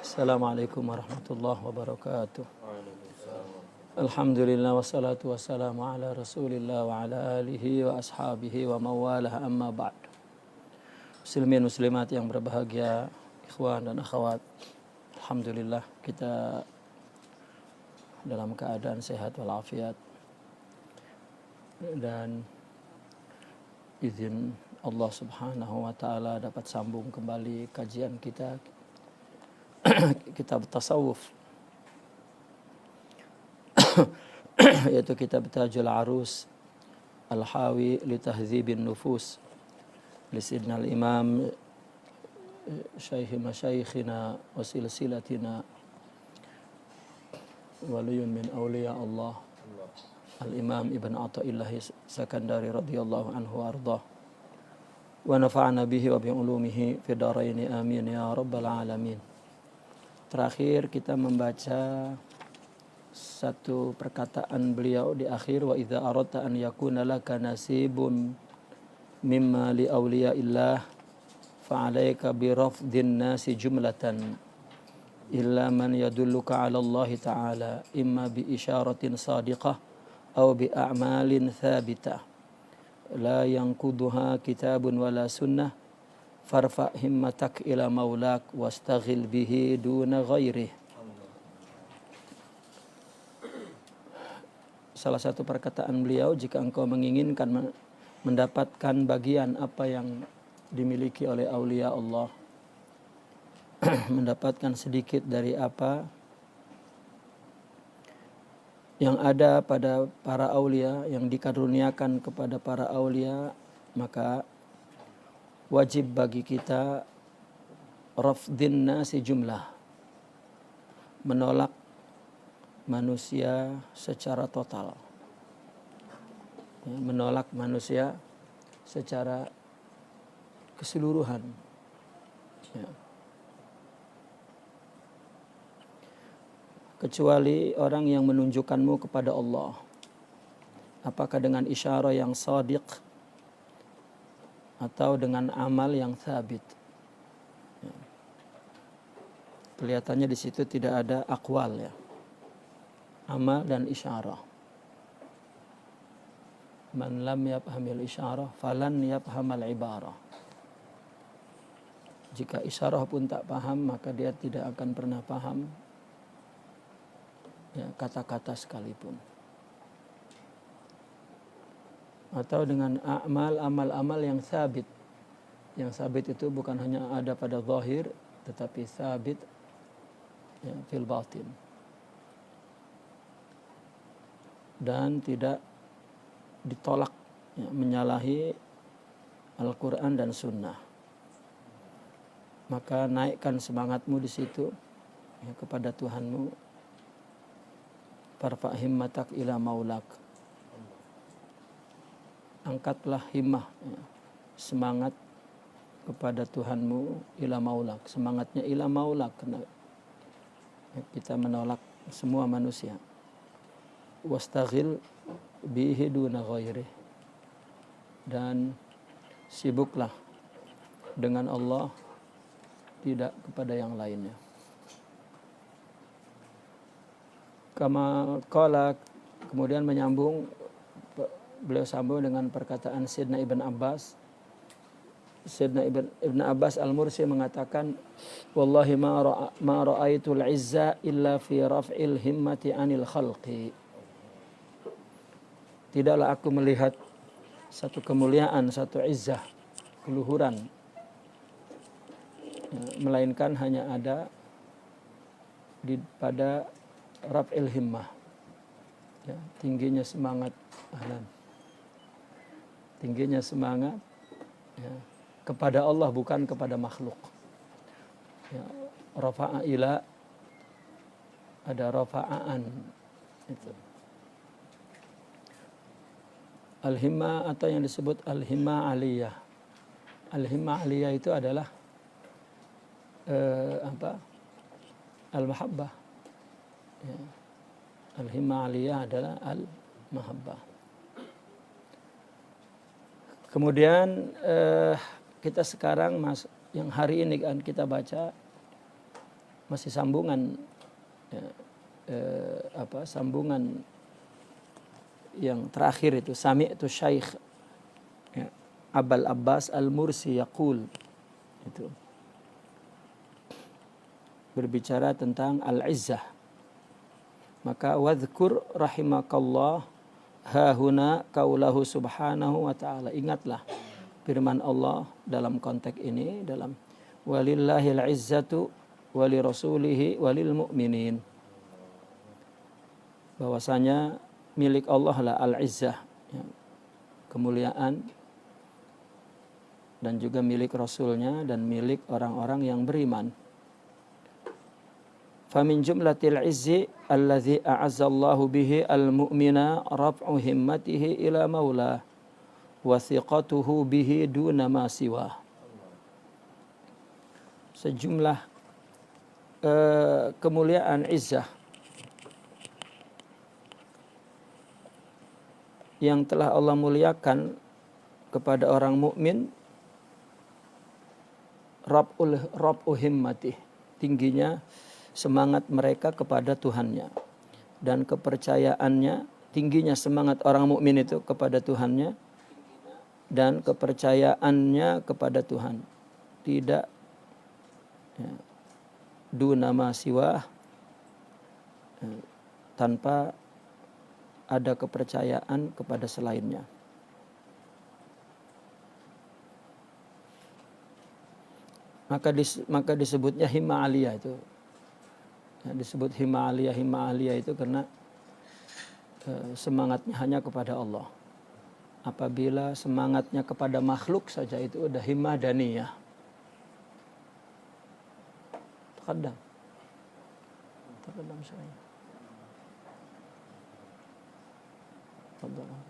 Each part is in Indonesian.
Assalamualaikum warahmatullahi wabarakatuh. Alhamdulillah wassalatu wassalamu ala rasulillah wa ala alihi wa ashabihi wa mawalah amma ba'd. Muslimin muslimat yang berbahagia, ikhwan dan akhwat, alhamdulillah kita dalam keadaan sehat walafiat, dan izin Allah subhanahu wa ta'ala dapat sambung kembali kajian kita kitab tasawuf, yaitu kitab Tajul Arus Al-Hawi li Tahdzibin Nufus li Sidna al-Imam Syekh Masyayikhina wa silsilatina waliyun min awliya Allah Al-Imam Ibn Athaillah Sakandari radhiyallahu anhu wa ardah, wa nafa'ana bihi wa bi ulumihi fi daraini amin ya rabbal alamin. Terakhir kita membaca satu perkataan beliau di akhir, wa idza aradta an yakuna laka nasibun mimma li awliyaillah fa alayka bi rafdin nasi jumlatan illa man yadulluka ala Allah ta'ala imma bi isyaratin sadiqah aw bi a'malin thabitah la yanquduha kitabun wala sunnah farfa himmatak ila maulak wastaghil bihi duna ghairih. Salah satu perkataan beliau, jika engkau menginginkan mendapatkan bagian apa yang dimiliki oleh aulia Allah, mendapatkan sedikit dari apa yang ada pada para aulia, yang dikaruniakan kepada para aulia, maka wajib bagi kita rafdin nasi jumlah, menolak manusia secara total, menolak manusia secara keseluruhan, ya. Kecuali orang yang menunjukkanmu kepada Allah, apakah dengan isyarah yang shadiq atau dengan amal yang thabit. Ya. Kelihatannya di situ tidak ada akwal, ya. Amal dan isyarah. Man lam yafhamil isyarah falan yafhamal ibarah. Jika isyarah pun tak paham, maka dia tidak akan pernah paham, ya, kata-kata sekalipun. Atau dengan amal-amal yang sabit. Yang sabit itu bukan hanya ada pada zahir, tetapi sabit, ya, fil batin. Dan tidak ditolak, ya, menyalahi Al-Quran dan Sunnah. Maka naikkan semangatmu di situ, ya, kepada Tuhanmu. Farfa himmatak ila maulak. Angkatlah himmah, ya, semangat kepada Tuhanmu, ila maulak. Semangatnya ila maulak, karena, ya, kita menolak semua manusia. Wastaghil bihi duna ghairih. Dan sibuklah dengan Allah, tidak kepada yang lainnya. Kama qala, kemudian menyambung, beliau sambung dengan perkataan Sayyidina Ibn Abbas. Sayyidina Ibn Abbas Al-Mursi mengatakan, wallahi ma ra'aitul izza illa fi raf'il himmati anil khalqi. Tidaklah aku melihat satu kemuliaan, satu izzah, keluhuran, ya, melainkan hanya ada pada raf'il himmah, ya, tingginya semangat, tingginya semangat, ya, kepada Allah, bukan kepada makhluk. Ya, rafa'a ila, ada rafa'an, itu. Al-himmah atau yang disebut al-himmah aliyah. Al-himmah aliyah itu adalah al-mahabbah. Ya. Al-himmah aliyah adalah al-mahabbah. Kemudian kita sekarang yang hari ini kan kita baca masih sambungan ya, sambungan yang terakhir itu, sami'tu Syekh ya, Abul Abbas Al-Mursi yaqul, itu berbicara tentang al-izzah. Maka wadhkur rahimakallah hahuna qaulahu subhanahu wa ta'ala, ingatlah firman Allah dalam konteks ini, dalam walillahil izzatu wali rasulihi walil mu'minin, bahwasanya milik Allah lah al-izzah ya, kemuliaan, dan juga milik Rasulnya dan milik orang-orang yang beriman. Famin jumlatil izzi alladhi a'azzallahu bihi al-mu'mina raf'u himmatihi ila maula wa thiqatuhu bihi duna ma siwa. Sejumlah kemuliaan izzah yang telah Allah muliakan kepada orang mukmin, rab'u himmatih, tingginya semangat mereka kepada Tuhannya, dan kepercayaannya, tingginya semangat orang mukmin itu kepada Tuhannya dan kepercayaannya kepada Tuhan, tidak ya, duna ma siwa, tanpa ada kepercayaan kepada selainnya. Maka disebutnya himmah aliyah itu. Ya, disebut himmah aliyah itu karena semangatnya hanya kepada Allah. Apabila semangatnya kepada makhluk saja itu udah himmah daniyah. Taqaddam saya. Tafadhal.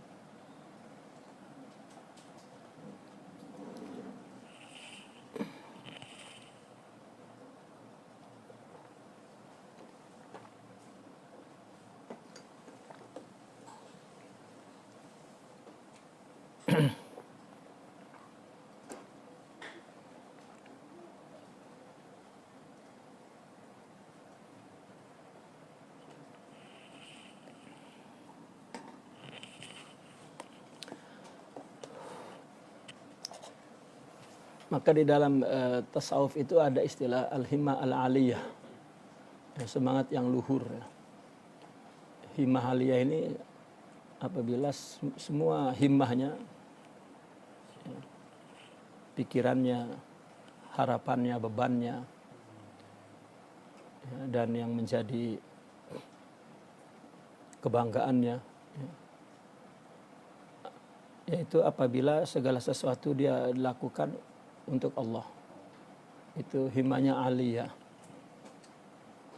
Maka di dalam tasawuf itu ada istilah al-himmah al-aliyah, ya, semangat yang luhur. Ya. Himmah aliyah ini apabila semua himmahnya, ya, pikirannya, harapannya, bebannya, ya, dan yang menjadi kebanggaannya, ya, yaitu apabila segala sesuatu dia lakukan untuk Allah, itu himmahnya aliyah.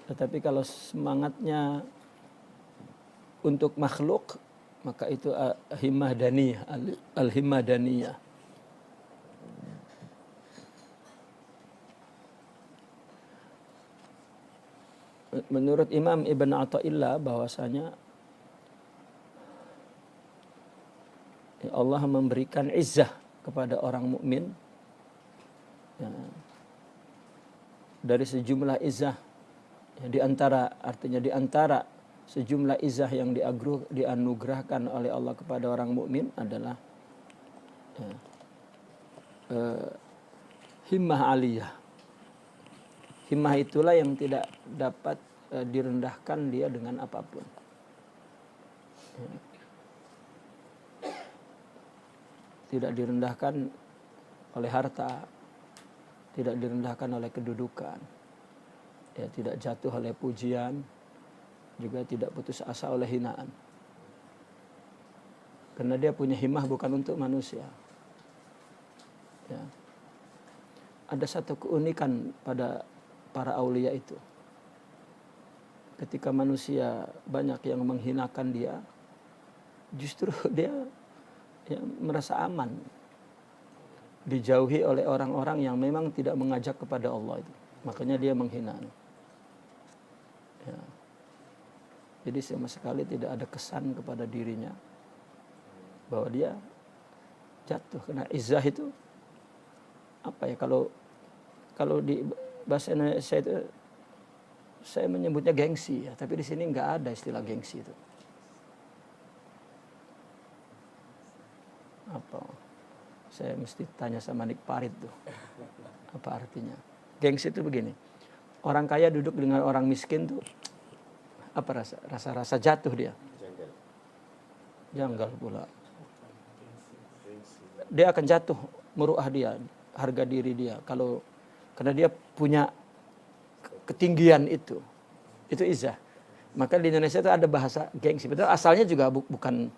Tetapi kalau semangatnya untuk makhluk, maka itu himmah daniyah, al-himmah daniyah. Menurut Imam Ibn Athaillah bahwasanya Allah memberikan izzah kepada orang mukmin, ya, dari sejumlah izzah, ya, di antara sejumlah izzah yang dianugerahkan oleh Allah kepada orang mukmin adalah ya, himmah aliyah. Himmah itulah yang tidak dapat direndahkan dia dengan apapun. Ya. Tidak direndahkan oleh harta, tidak direndahkan oleh kedudukan, ya, tidak jatuh oleh pujian, juga tidak putus asa oleh hinaan. Karena dia punya himmah bukan untuk manusia. Ya. Ada satu keunikan pada para aulia itu. Ketika manusia banyak yang menghinakan dia, justru dia ya, merasa aman, dijauhi oleh orang-orang yang memang tidak mengajak kepada Allah itu. Makanya dia menghina. Ya. Jadi sama sekali tidak ada kesan kepada dirinya bahwa dia jatuh. Karena izzah itu apa ya, kalau di bahasa Indonesia itu saya menyebutnya gengsi ya, tapi di sini nggak ada istilah gengsi itu. Apa? Saya mesti tanya sama Nik Parit tuh. Apa artinya? Gengsi itu begini. Orang kaya duduk dengan orang miskin tuh apa rasa jatuh dia. Janggal pula. Dia akan jatuh muruah dia, harga diri dia karena dia punya ketinggian itu izah. Maka di Indonesia itu ada bahasa gengsi. Betul, asalnya juga bukan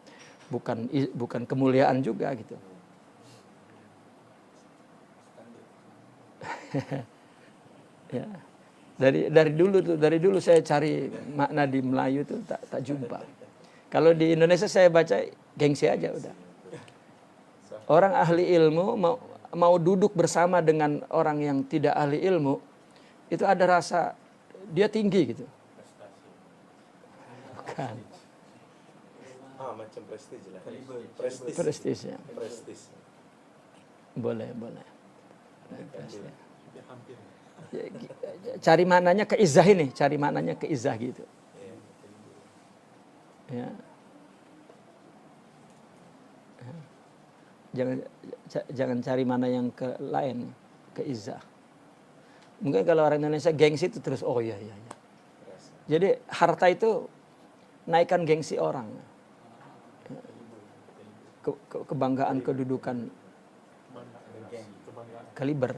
kemuliaan juga gitu. Ya. Dari dulu saya cari makna di Melayu itu tak jumpa. Kalau di Indonesia saya baca gengsi aja udah. Orang ahli ilmu mau duduk bersama dengan orang yang tidak ahli ilmu, itu ada rasa dia tinggi gitu. Bukan. Macam prestige lah. Prestige ya. Boleh. Cari maknanya keizah ini, gitu. Ya. Jangan cari mana yang ke lain, keizah. Mungkin kalau orang Indonesia gengsi itu terus iya. Jadi harta itu naikkan gengsi orang. Kebanggaan, kedudukan, kaliber.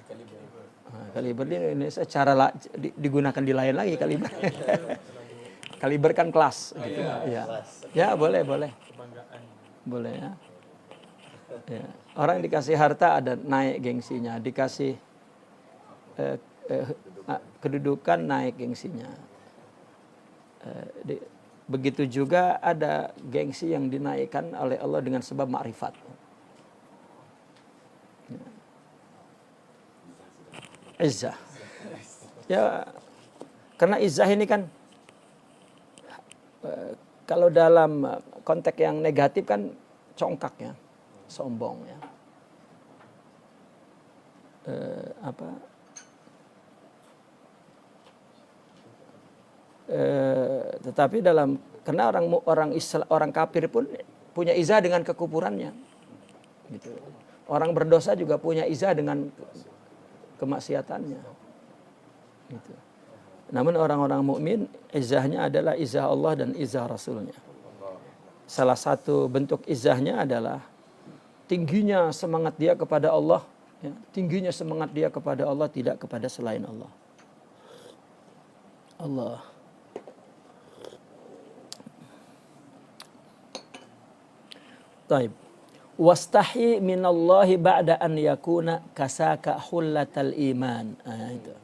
Kaliber di Indonesia digunakan di lain lagi kaliber. Kaliber kan kelas gitu. Ya, boleh. Boleh ya. Ya. Orang dikasih harta ada naik gengsinya, dikasih kedudukan naik gengsinya. Begitu juga ada gengsi yang dinaikkan oleh Allah dengan sebab ma'rifat. Izzah. Ya, karena izzah ini kan kalau dalam konteks yang negatif kan congkak ya, sombong ya. Tetapi karena orang kafir pun punya izzah dengan kekufurannya. Gitu. Orang berdosa juga punya izzah dengan kemaksiatannya. Gitu. Namun orang-orang mukmin izzahnya adalah izzah Allah dan izzah Rasulnya. Salah satu bentuk izzahnya adalah tingginya semangat dia kepada Allah, ya, tingginya semangat dia kepada Allah, tidak kepada selain Allah. Allah. Taib. Wastahi minallahi ba'da an yakuna kasaka hullatal iman. Itu.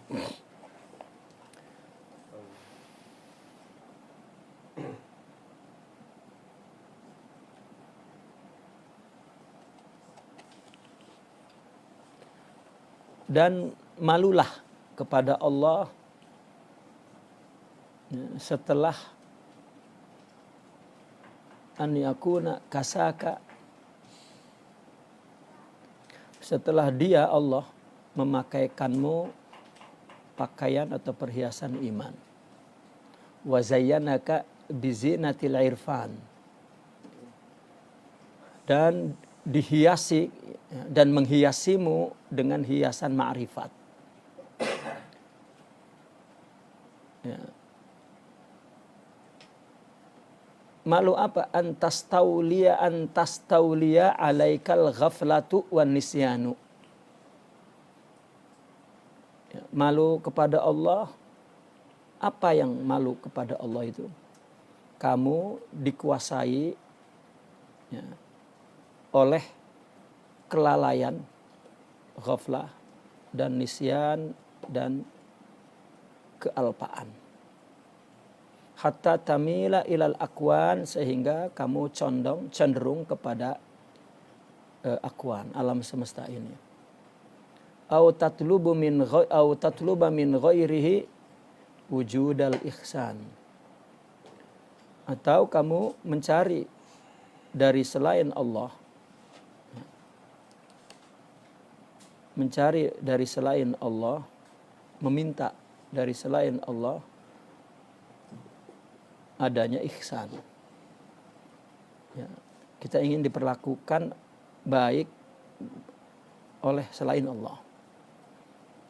Dan malulah kepada Allah setelah an yakuna kasaka, setelah dia Allah memakaikanmu pakaian atau perhiasan iman. Wa zayyanaka bizinatil irfan, dan dihiasi dan menghiasimu dengan hiasan ma'rifat. Ya. Malu apa? Antas taulia alaikal ghaflatu wan nisyanu. Ya, malu kepada Allah. Apa yang malu kepada Allah itu? Kamu dikuasai ya, oleh kelalaian, ghaflah, dan nisyan, dan kealpaan. Hatta tamila ilal akwan, sehingga kamu cenderung kepada akwan, alam semesta ini. Au tatluba min ghairihi wujudal ihsan, atau kamu mencari dari selain Allah, meminta dari selain Allah adanya ihsan. Ya, kita ingin diperlakukan baik oleh selain Allah.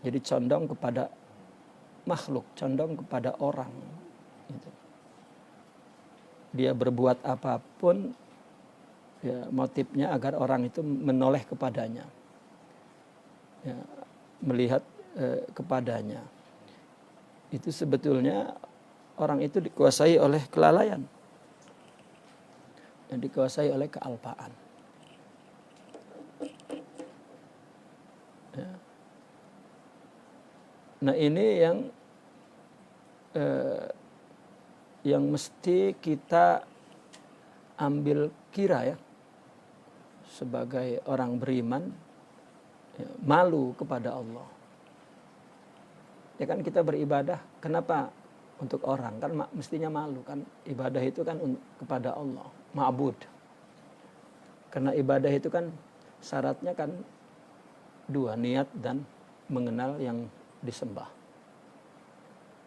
Jadi condong kepada makhluk, condong kepada orang. Gitu. Dia berbuat apapun, ya, motifnya agar orang itu menoleh kepadanya, ya, melihat kepadanya. Itu sebetulnya orang itu dikuasai oleh kelalaian, yang dikuasai oleh kealpaan. Ya. Nah ini yang mesti kita ambil kira ya, sebagai orang beriman, ya, malu kepada Allah. Ya kan kita beribadah, kenapa untuk orang? Kan mestinya malu kan, ibadah itu kan kepada Allah, ma'bud. Karena ibadah itu kan syaratnya kan dua, niat dan mengenal yang disembah.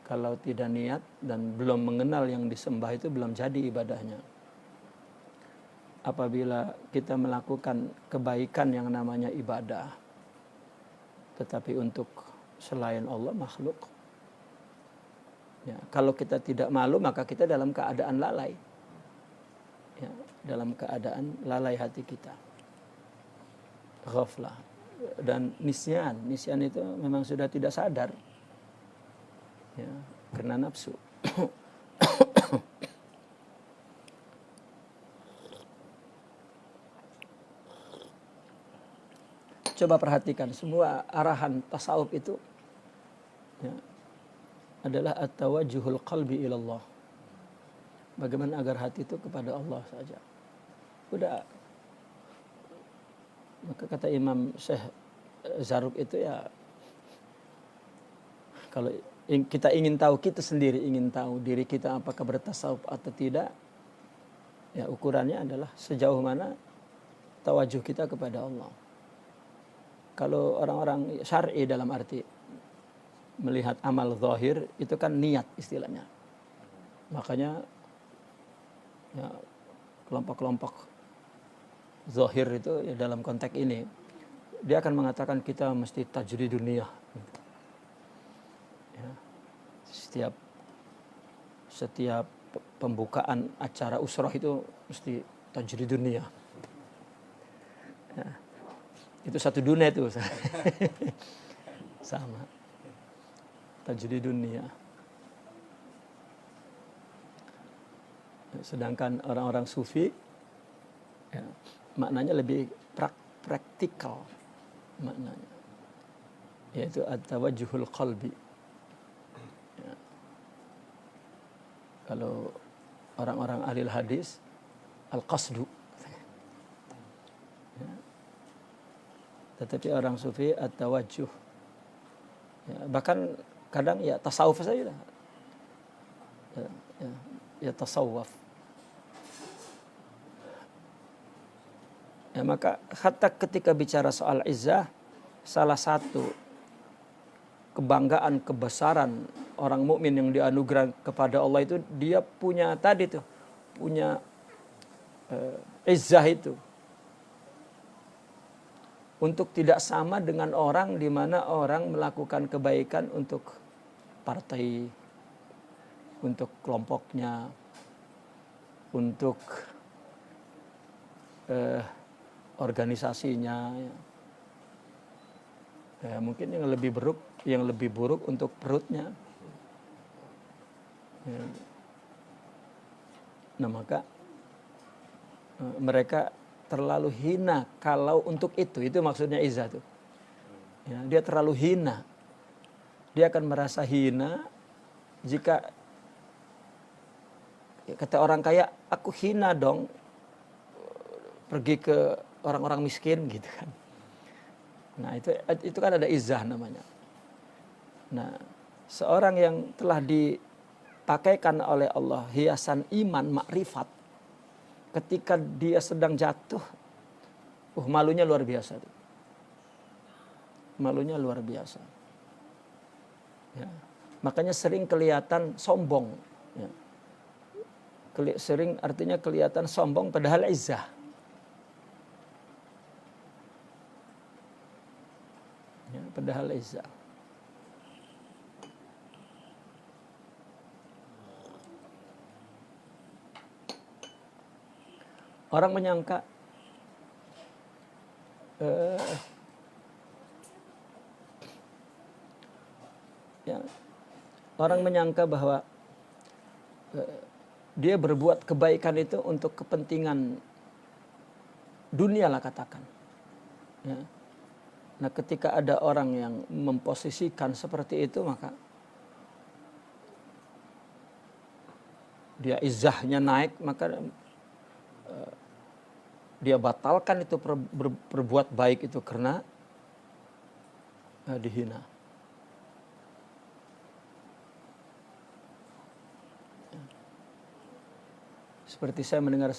Kalau tidak niat dan belum mengenal yang disembah itu belum jadi ibadahnya. Apabila kita melakukan kebaikan yang namanya ibadah, tetapi untuk selain Allah, makhluk, ya, kalau kita tidak malu maka kita dalam keadaan lalai, ya, dalam keadaan lalai hati kita, ghaflah dan nisyan. Nisyan itu memang sudah tidak sadar, ya, karena nafsu. Coba perhatikan semua arahan tasawuf itu, ya, adalah at-tawajjuhul qalbi ilallah. Bagaimana agar hati itu kepada Allah saja. Udah. Maka kata Imam Syekh Zarruq itu, ya, kalau kita ingin tahu, kita sendiri ingin tahu diri kita apakah bertasawuf atau tidak, ya ukurannya adalah sejauh mana tawajuh kita kepada Allah. Kalau orang-orang syar'i dalam arti melihat amal zahir itu kan niat istilahnya. Makanya ya, kelompok-kelompok zahir itu ya, dalam konteks ini dia akan mengatakan kita mesti tajrid dunia. Ya, setiap pembukaan acara usrah itu mesti tajrid dunia. Ya. Itu satu dunia itu. Sama. Tajrid dunia. Sedangkan orang-orang sufi, ya, maknanya lebih praktikal maknanya. Yaitu at-tawajjuhul qalbi. Ya. Kalau orang-orang ahli hadis, al-qasdu. Ya. Tetapi orang sufi at-tawajjuh. Ya, bahkan kadang ya tasawuf saja. Ya tasawuf. Ya, maka hatta ketika bicara soal izzah, salah satu kebanggaan, kebesaran orang mukmin yang dianugerah kepada Allah itu dia punya tadi tuh, punya izzah itu. Untuk tidak sama dengan orang di mana orang melakukan kebaikan untuk partai, untuk kelompoknya, untuk organisasinya. Ya, mungkin yang lebih buruk untuk perutnya. Ya. Nah maka mereka terlalu hina kalau untuk itu maksudnya izzah tuh. Ya, dia terlalu hina. Dia akan merasa hina jika ya, kata orang kaya, aku hina dong pergi ke orang-orang miskin gitu kan. Nah itu kan ada izzah namanya. Nah seorang yang telah dipakaikan oleh Allah hiasan iman, makrifat, ketika dia sedang jatuh, malunya luar biasa. Malunya luar biasa. Ya. Makanya sering kelihatan sombong. Ya. sering artinya kelihatan sombong padahal izzah. Ya, padahal izzah. Orang menyangka orang menyangka bahwa dia berbuat kebaikan itu untuk kepentingan dunia lah katakan. Ya. Nah ketika ada orang yang memposisikan seperti itu, maka dia izzahnya naik, maka dia batalkan itu berbuat baik itu karena dihina. Seperti saya mendengar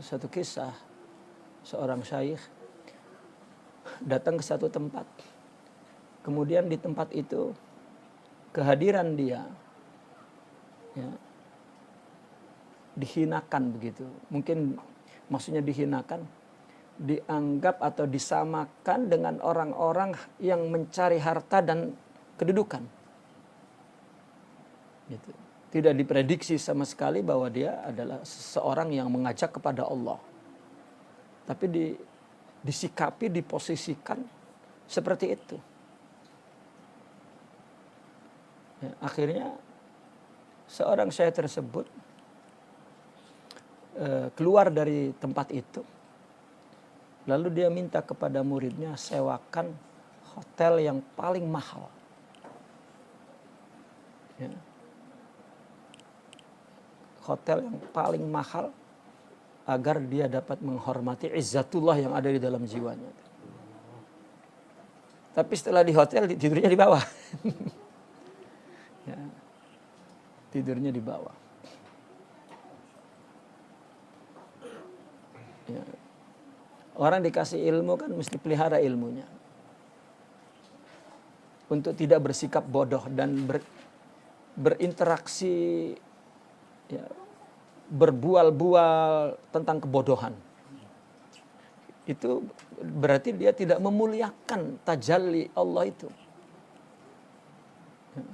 satu kisah, seorang syaikh datang ke satu tempat. Kemudian di tempat itu kehadiran dia ya, dihinakan begitu. Mungkin maksudnya dihinakan, dianggap atau disamakan dengan orang-orang yang mencari harta dan kedudukan. Gitu. Tidak diprediksi sama sekali bahwa dia adalah seseorang yang mengajak kepada Allah. Tapi disikapi, diposisikan seperti itu. Ya, akhirnya seorang syekh tersebut keluar dari tempat itu. Lalu dia minta kepada muridnya sewakan hotel yang paling mahal. Ya. Hotel yang paling mahal agar dia dapat menghormati izzatullah yang ada di dalam jiwanya. Tapi setelah di hotel tidurnya di bawah. Ya. Tidurnya di bawah. Ya. Orang dikasih ilmu kan mesti pelihara ilmunya. Untuk tidak bersikap bodoh dan berinteraksi ya, berbual-bual tentang kebodohan. Itu berarti dia tidak memuliakan tajalli Allah itu. Ya.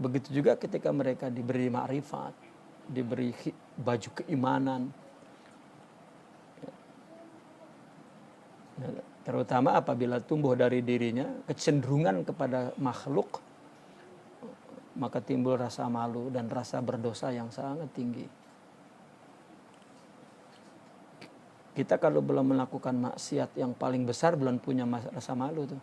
Begitu juga ketika mereka diberi ma'rifat, diberi baju keimanan. Terutama apabila tumbuh dari dirinya kecenderungan kepada makhluk, maka timbul rasa malu dan rasa berdosa yang sangat tinggi. Kita kalau belum melakukan maksiat yang paling besar belum punya rasa malu tuh.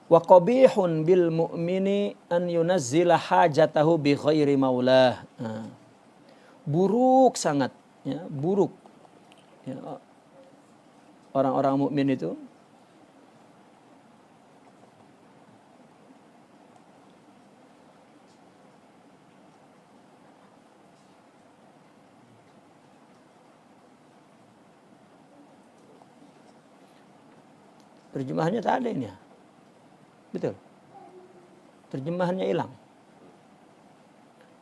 Wa qabihun bil mu'mini an yunazzila hajatahu bi ghairi maulah. Buruk sangat, ya, buruk. Ya, orang-orang mukmin itu terjemahannya tak ada ini ya. Betul. Terjemahannya hilang.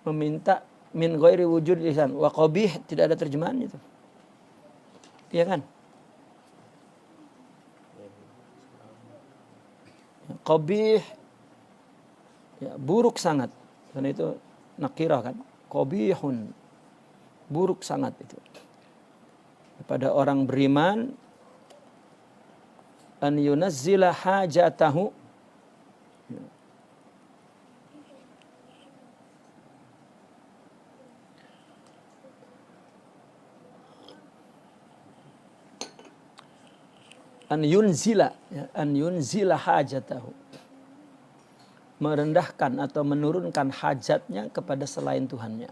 Meminta min ghairi wujud lisan wa qabih tidak ada terjemahannya itu. Iya kan? Qabih ya, buruk sangat. Karena itu nakirah kan. Qabihun. Buruk sangat itu. Pada orang beriman an yunazzila hajatahu an yunzila hajatahu, merendahkan atau menurunkan hajatnya kepada selain Tuhannya.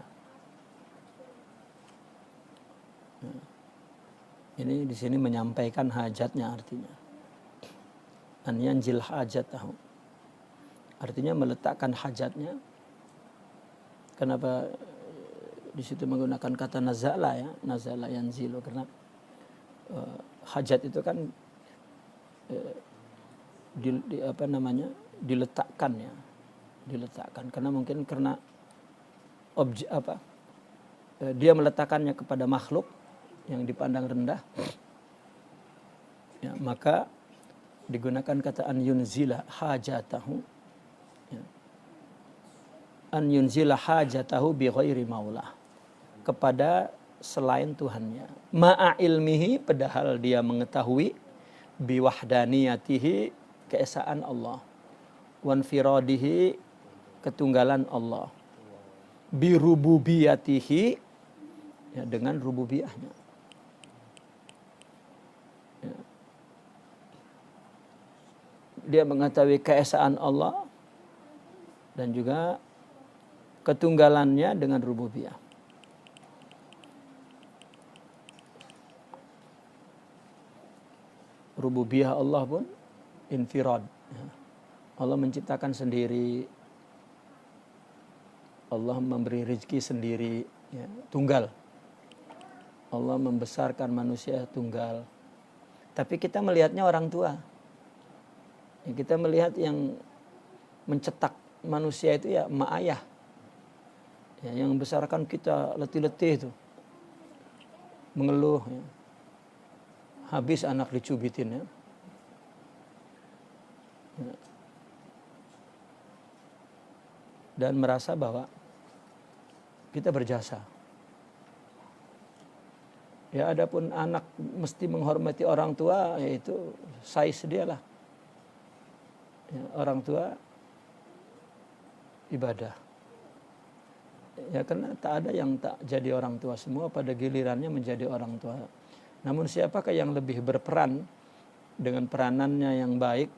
Ini di sini menyampaikan hajatnya artinya. An yanzil hajatahu. Artinya meletakkan hajatnya. Kenapa di situ menggunakan kata nazala ya, nazala yanzilu, karena hajat itu kan diletakkan ya, diletakkan. Karena objek dia meletakkannya kepada makhluk yang dipandang rendah, ya, maka digunakan kata an yunzila hajatahu, ya. An yunzila hajatahu bi ghairi maulah, kepada selain Tuhannya. Ma'a ilmihi, padahal dia mengetahui, biwahdaniyatihi, keesaan Allah, wanfiradihi, ketunggalan Allah, birububiyatihi, ya, dengan rububiyahnya. Ya. Dia mengetahui keesaan Allah dan juga ketunggalannya dengan rububiyah. Rububiyah Allah pun infirad. Allah menciptakan sendiri, Allah memberi rezeki sendiri, ya, tunggal. Allah membesarkan manusia tunggal. Tapi kita melihatnya orang tua. Ya, kita melihat yang mencetak manusia itu ya emak ayah. Ya, yang membesarkan kita letih-letih itu. Mengeluh. Ya. Habis anak dicubitin, ya. Ya. Dan merasa bahwa kita berjasa. Ya, adapun anak mesti menghormati orang tua, yaitu size dia lah. Ya, orang tua ibadah. Ya, karena tak ada yang tak jadi orang tua, semua pada gilirannya menjadi orang tua. Namun siapakah yang lebih berperan dengan peranannya yang baik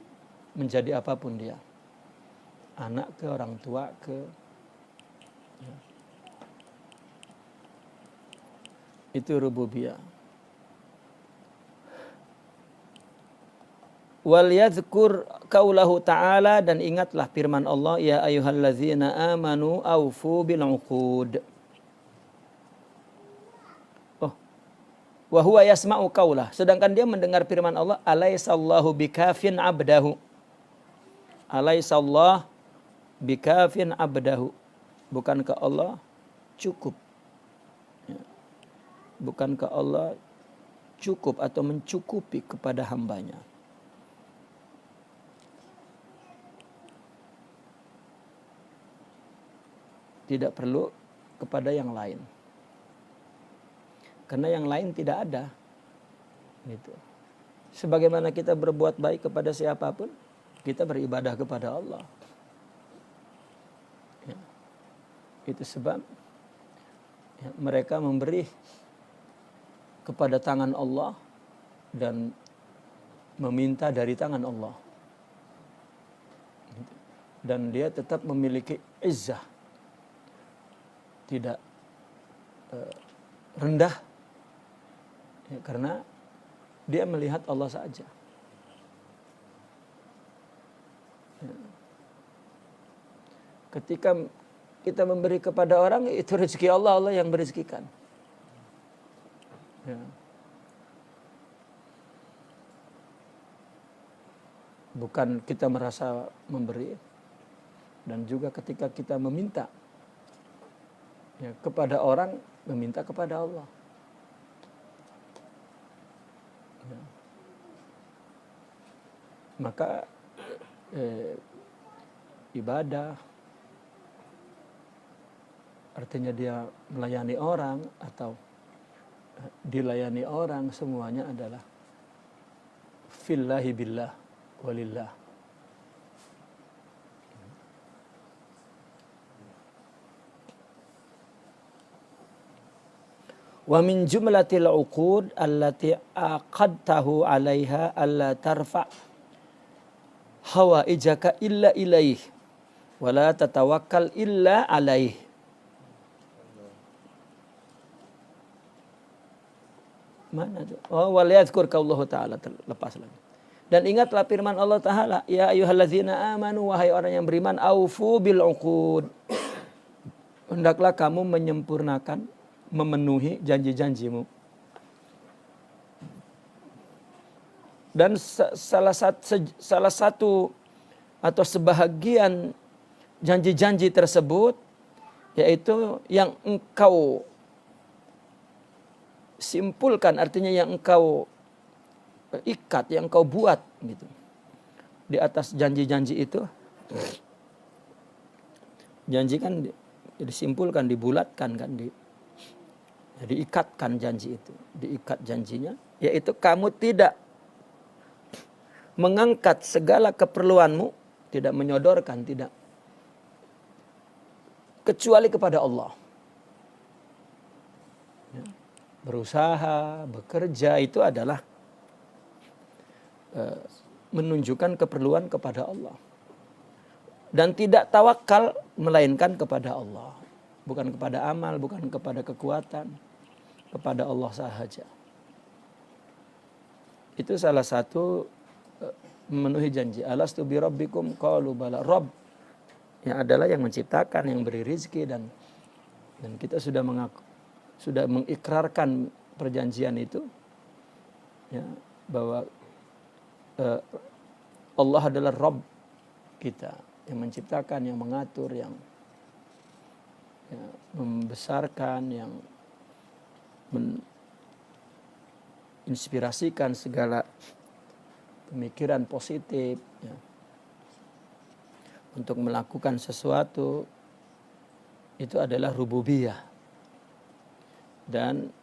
menjadi apapun dia? Anak ke orang tua ke, ya. Itu rububiyah. Wal yadhkur qaulahu ta'ala, dan ingatlah firman Allah, ya ayyuhallazina amanu aufu bil uqud. Wa huwa yasma'u qaulah, sedangkan dia mendengar firman Allah, alaisallahu bikafin abdahu. Alaisallahu bikafin abdahu. Bukankah Allah cukup? Ya. Bukankah Allah cukup atau mencukupi kepada hambanya? Tidak perlu kepada yang lain. Karena yang lain tidak ada. Gitu. Sebagaimana kita berbuat baik kepada siapapun, kita beribadah kepada Allah. Ya. Itu sebab ya, mereka memberi kepada tangan Allah dan meminta dari tangan Allah. Gitu. Dan dia tetap memiliki izzah. Tidak rendah. Ya, karena dia melihat Allah saja. Ya. Ketika kita memberi kepada orang, itu rezeki Allah, Allah yang merezekikan. Ya. Bukan kita merasa memberi. Dan juga ketika kita meminta, ya, kepada orang, meminta kepada Allah. Ya. Maka ibadah artinya dia melayani orang atau dilayani orang, semuanya adalah fillahi billah walillah. Wa min jumlatil uqud allati aqadtahu 'alaiha alla tarfa' hawaijaka illa ilaih wa la tatawakkal illa alaih. Mana itu? Oh, wal yadhkur qaullahu ta'ala, lepas lagi. Dan ingatlah firman Allah Ta'ala, ya ayyuhallazina amanu, wahai orang yang beriman, aufu bil uqud. Hendaklah kamu menyempurnakan, memenuhi janji-janjimu. Dan salah satu atau sebahagian janji-janji tersebut, yaitu yang engkau simpulkan, artinya yang engkau ikat, yang engkau buat gitu. Di atas janji-janji itu, janji kan disimpulkan, dibulatkan kan, diikatkan janji itu, diikat janjinya, yaitu kamu tidak mengangkat segala keperluanmu, tidak menyodorkan, tidak, kecuali kepada Allah. Berusaha, bekerja itu adalah menunjukkan keperluan kepada Allah. Dan tidak tawakal melainkan kepada Allah. Bukan kepada amal, bukan kepada kekuatan. Kepada Allah sahaja. Itu salah satu memenuhi janji. Alastu bi rabbikum qalu bala. Rabb yang adalah yang menciptakan, yang beri rizki, dan kita sudah mengikrarkan perjanjian itu, ya, bahwa Allah adalah Rabb kita, yang menciptakan, yang mengatur, yang membesarkan, yang menginspirasikan segala pemikiran positif, ya, untuk melakukan sesuatu. Itu adalah rububiyah. Dan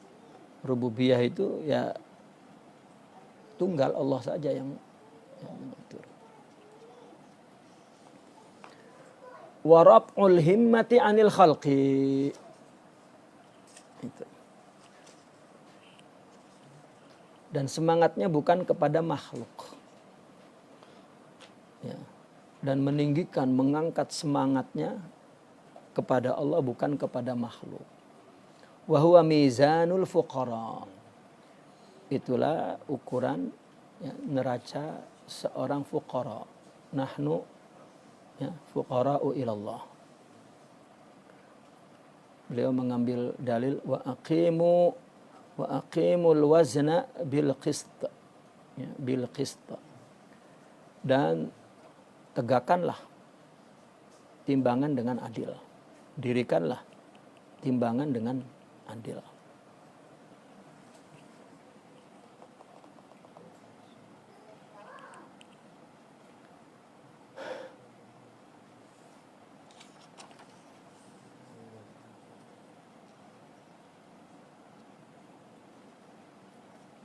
rububiyah itu ya tunggal, Allah saja yang mengatur. Wa raf'ul himmati 'anil khalqi. Itu. Dan semangatnya bukan kepada makhluk. Ya. Dan meninggikan, mengangkat semangatnya kepada Allah, bukan kepada makhluk. Wa huwa mizanul fuqara. Itulah ukuran, ya, neraca seorang fuqara. Nahnu, ya, fuqara'u ilallah. Beliau mengambil dalil wa aqimul wazna bil qist, ya, bil qist. Dan tegakkanlah timbangan dengan adil. Dirikanlah timbangan dengan adil.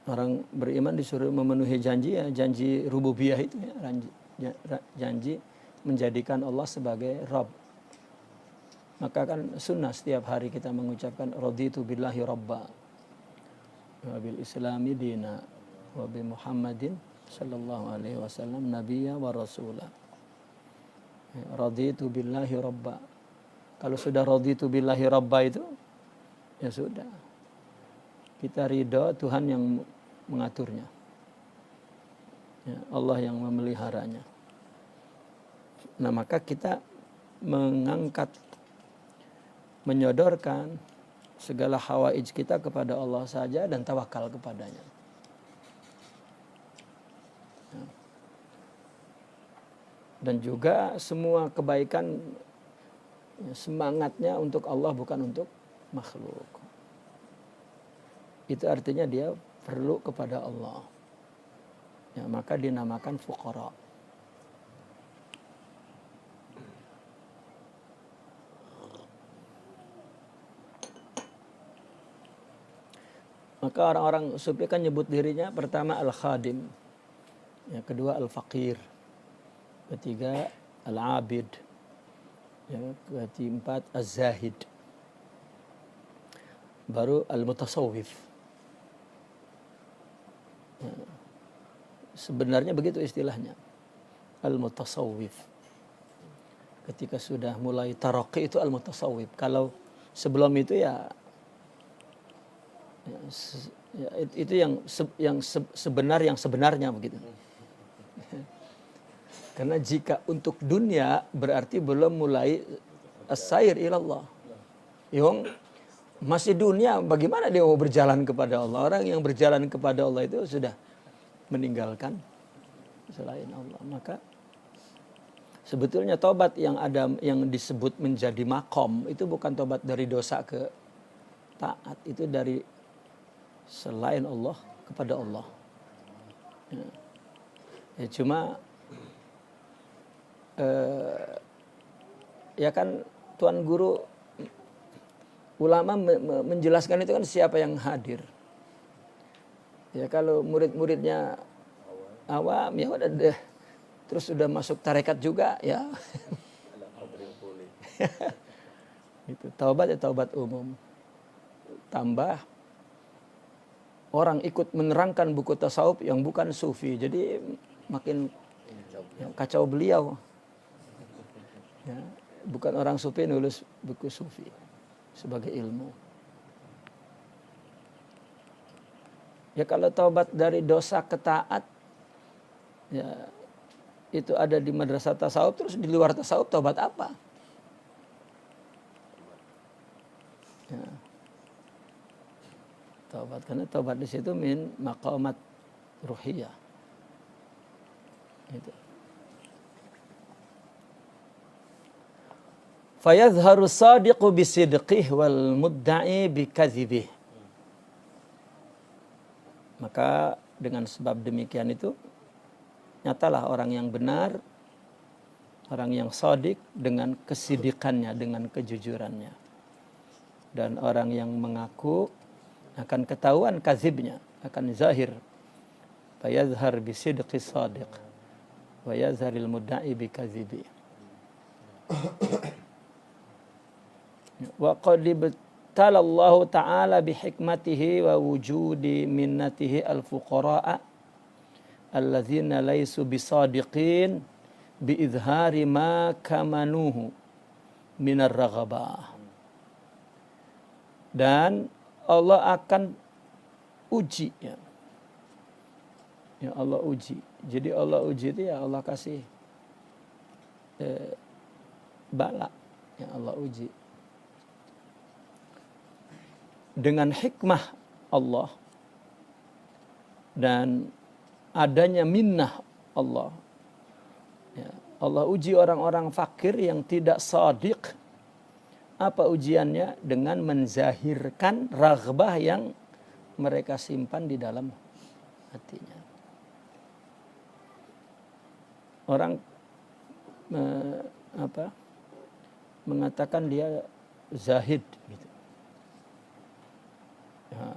Orang beriman disuruh memenuhi janji, ya, janji rububiyah itu, ya, janji menjadikan Allah sebagai Rabb. Maka kan sunnah setiap hari kita mengucapkan raditu billahi rabba wa bil islami dina wa bi Muhammadin sallallahu alaihi wasallam nabiyya wa rasulah. Raditu billahi rabba. Kalau sudah raditu billahi rabba itu, ya sudah. Kita ridho Tuhan yang mengaturnya. Ya, Allah yang memeliharanya. Nah, maka kita mengangkat, menyodorkan segala hawaij kita kepada Allah saja dan tawakal kepadanya. Ya. Dan juga semua kebaikan, ya, semangatnya untuk Allah, bukan untuk makhluk. Itu artinya dia perlu kepada Allah. Ya, maka dinamakan fuqara. Maka orang-orang sufi kan nyebut dirinya pertama al-khadim, ya, kedua al-faqir, ketiga al-abid, ya, keempat az-zahid, baru al-mutasawwif. Ya, sebenarnya begitu istilahnya, al-mutasawwif. Ketika sudah mulai taraqi itu al-mutasawwif. Kalau sebelum itu ya itu yang sebenarnya begitu. Karena jika untuk dunia berarti belum mulai as-sair ilallah. Yang masih dunia, bagaimana dia mau berjalan kepada Allah? Orang yang berjalan kepada Allah itu sudah meninggalkan selain Allah. Maka Sebetulnya tobat yang disebut menjadi makom itu bukan tobat dari dosa ke taat, itu dari selain Allah kepada Allah. Ya cuma ya kan Tuan Guru ulama menjelaskan itu kan siapa yang hadir. Ya kalau murid-muridnya awam ya udah deh, terus sudah masuk tarekat juga ya. Itu taubat ya taubat umum. Tambah orang ikut menerangkan buku tasawuf yang bukan sufi, jadi makin ya, kacau beliau. Ya, bukan orang sufi nulis buku sufi sebagai ilmu. Ya kalau taubat dari dosa ke taat, ya itu ada di madrasah tasawuf, terus di luar tasawuf taubat apa? Ya. Taubat, karena taubat di situ min maqamat ruhiyah. Gitu. Fayadhharu sadiqu bisidqih wal mudda'i bikadzibih. Maka dengan sebab demikian itu nyatalah orang yang benar, orang yang shadiq dengan kesidikannya, dengan kejujurannya. Dan orang yang mengaku akan ketahuan kadzibnya, akan zahir. Fayadhhar bisidqi shadiq wa yazharil mudda'i bikadzibi. Wa qad ibtala Allah Ta'ala bihikmatihi wa wujudi minnatihi al-fuqara'a alladzina laysu bisadiqin biizhari ma kamanuhu minar raghabah. Dan Allah akan uji ya. Ya Allah uji. Jadi Allah uji itu ya Allah kasih bala. Ya Allah uji. Dengan hikmah Allah dan adanya minnah Allah. Ya, Allah uji orang-orang fakir yang tidak shadiq. Apa ujiannya? Dengan menzahirkan raghbah yang mereka simpan di dalam hatinya. Orang mengatakan dia zahid gitu. Ya,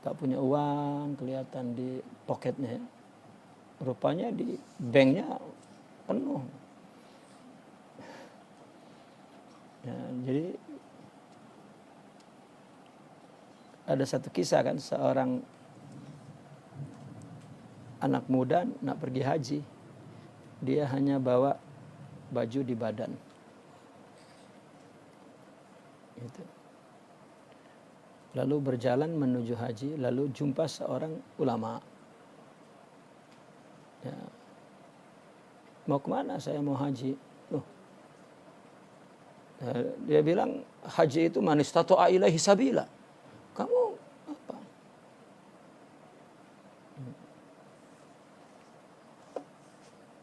tak punya uang kelihatan di poketnya. Rupanya di banknya penuh. Ya, jadi ada satu kisah kan, seorang anak muda nak pergi haji, dia hanya bawa baju di badan. Gitu. Lalu berjalan menuju haji, lalu jumpa seorang ulama. Ya. Mau kemana? Saya mau haji. Dia bilang haji itu man istata'a ilaihi sabila. Kamu apa?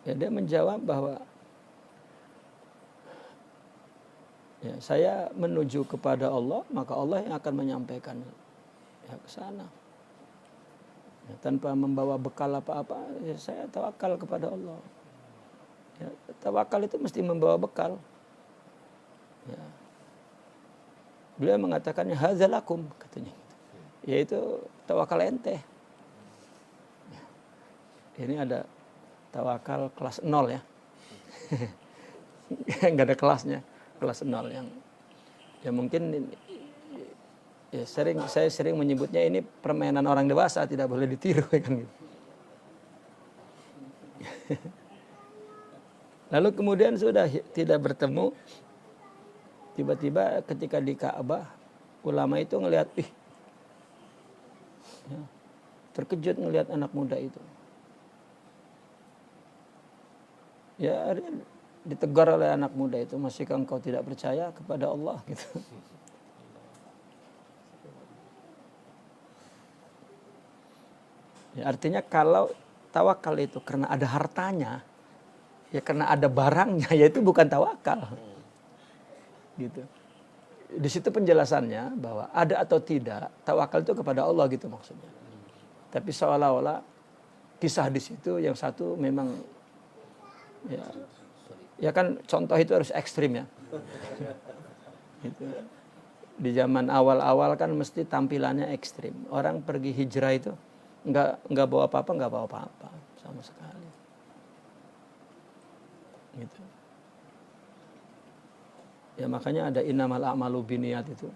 Ya, dia menjawab bahwa ya, saya menuju kepada Allah, maka Allah yang akan menyampaikan ya, ke sana. Ya, tanpa membawa bekal apa-apa, ya, saya tawakal kepada Allah. Ya, tawakal itu mesti membawa bekal. Ya. Beliau mengatakannya hadzalakum katanya, yaitu tawakal ente. Ya. Ini ada tawakal kelas 0 ya, nggak ada kelasnya, kelas 0 yang ya mungkin ya saya sering menyebutnya ini permainan orang dewasa, tidak boleh ditiru kan gitu. Lalu kemudian sudah tidak bertemu. Tiba-tiba ketika di Ka'bah, ulama itu ngelihat, ya, terkejut ngelihat anak muda itu. Ya, ditegur oleh anak muda itu, masihkah engkau tidak percaya kepada Allah? Gitu. Ya, artinya kalau tawakal itu karena ada hartanya, Ya karena ada barangnya, yaitu bukan tawakal. Gitu. Di situ penjelasannya bahwa ada atau tidak, tawakal itu kepada Allah gitu maksudnya. Tapi seolah-olah kisah di situ yang satu memang ya kan contoh itu harus ekstrim ya. Gitu. Di zaman awal-awal kan mesti tampilannya ekstrim. Orang pergi hijrah itu nggak bawa apa-apa sama sekali. Gitu. Ya makanya ada innamal a'malu binniyat itu.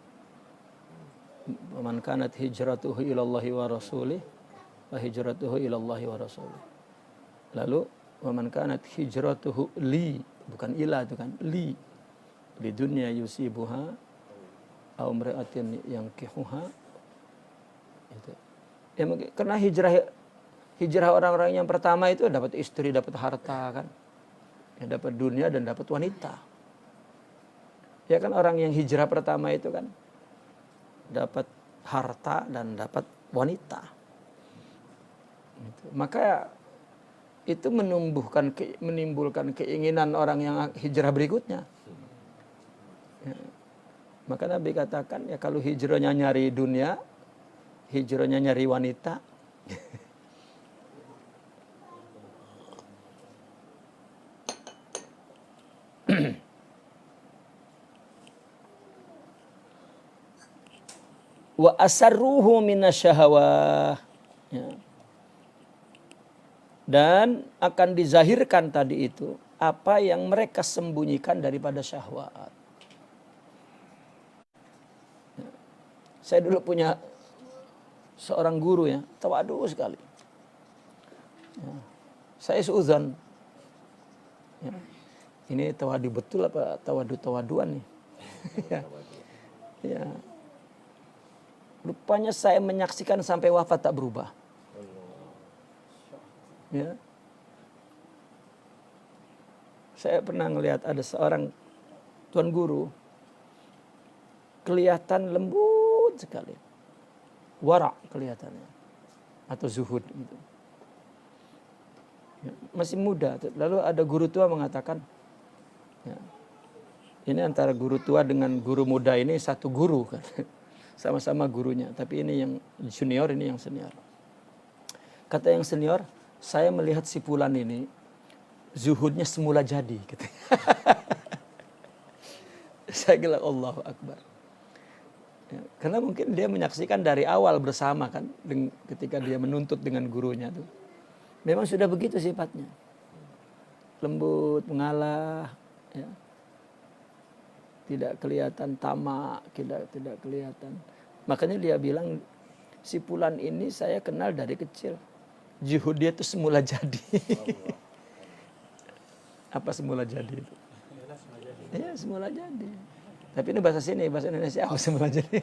Man kanat hijratuhu ilallahi wa rasulih wa hijratuhu ilallahi wa rasulih. Lalu wa man kanat hijratuhu li, bukan ila itu kan, li dunya yusibuha aw imra'atin yankihuha. Itu. Ya karena hijrah orang-orang yang pertama itu dapat istri, dapat harta kan. Ya, dapat dunia dan dapat wanita. Ya kan orang yang hijrah pertama itu kan dapat harta dan dapat wanita. Gitu. Maka itu menimbulkan keinginan orang yang hijrah berikutnya. Ya. Maka Nabi katakan ya kalau hijrahnya nyari dunia, hijrahnya nyari wanita. Wa asarruhu minasyahawah. Ya. Dan akan dizahirkan tadi itu apa yang mereka sembunyikan daripada syahwat. Ya. Saya dulu punya seorang guru ya, tawadu sekali. Ya. Saya seuzon. Ya. Ini tawadu betul apa tawadu-tawaduan nih? Ya. Ya. Rupanya saya menyaksikan sampai wafat tak berubah. Ya. Saya pernah ngelihat ada seorang tuan guru kelihatan lembut sekali, wara kelihatannya atau zuhud gitu. Ya, masih muda. Lalu ada guru tua mengatakan, ya, ini antara guru tua dengan guru muda ini satu guru kan. Sama-sama gurunya, tapi ini yang junior, ini yang senior. Kata yang senior, saya melihat si fulan ini zuhudnya semula jadi. Gitu. Saya bilang Allahu Akbar. Ya, karena mungkin dia menyaksikan dari awal bersama kan, ketika dia menuntut dengan gurunya tuh. Memang sudah begitu sifatnya, lembut, mengalah, ya. Tidak kelihatan tamak, tidak kelihatan. Makanya dia bilang, si fulan ini saya kenal dari kecil. Zuhud dia itu semula jadi. Apa semula jadi itu? Iya, semula jadi. Tapi ini bahasa sini, bahasa Indonesia, apa semula jadi?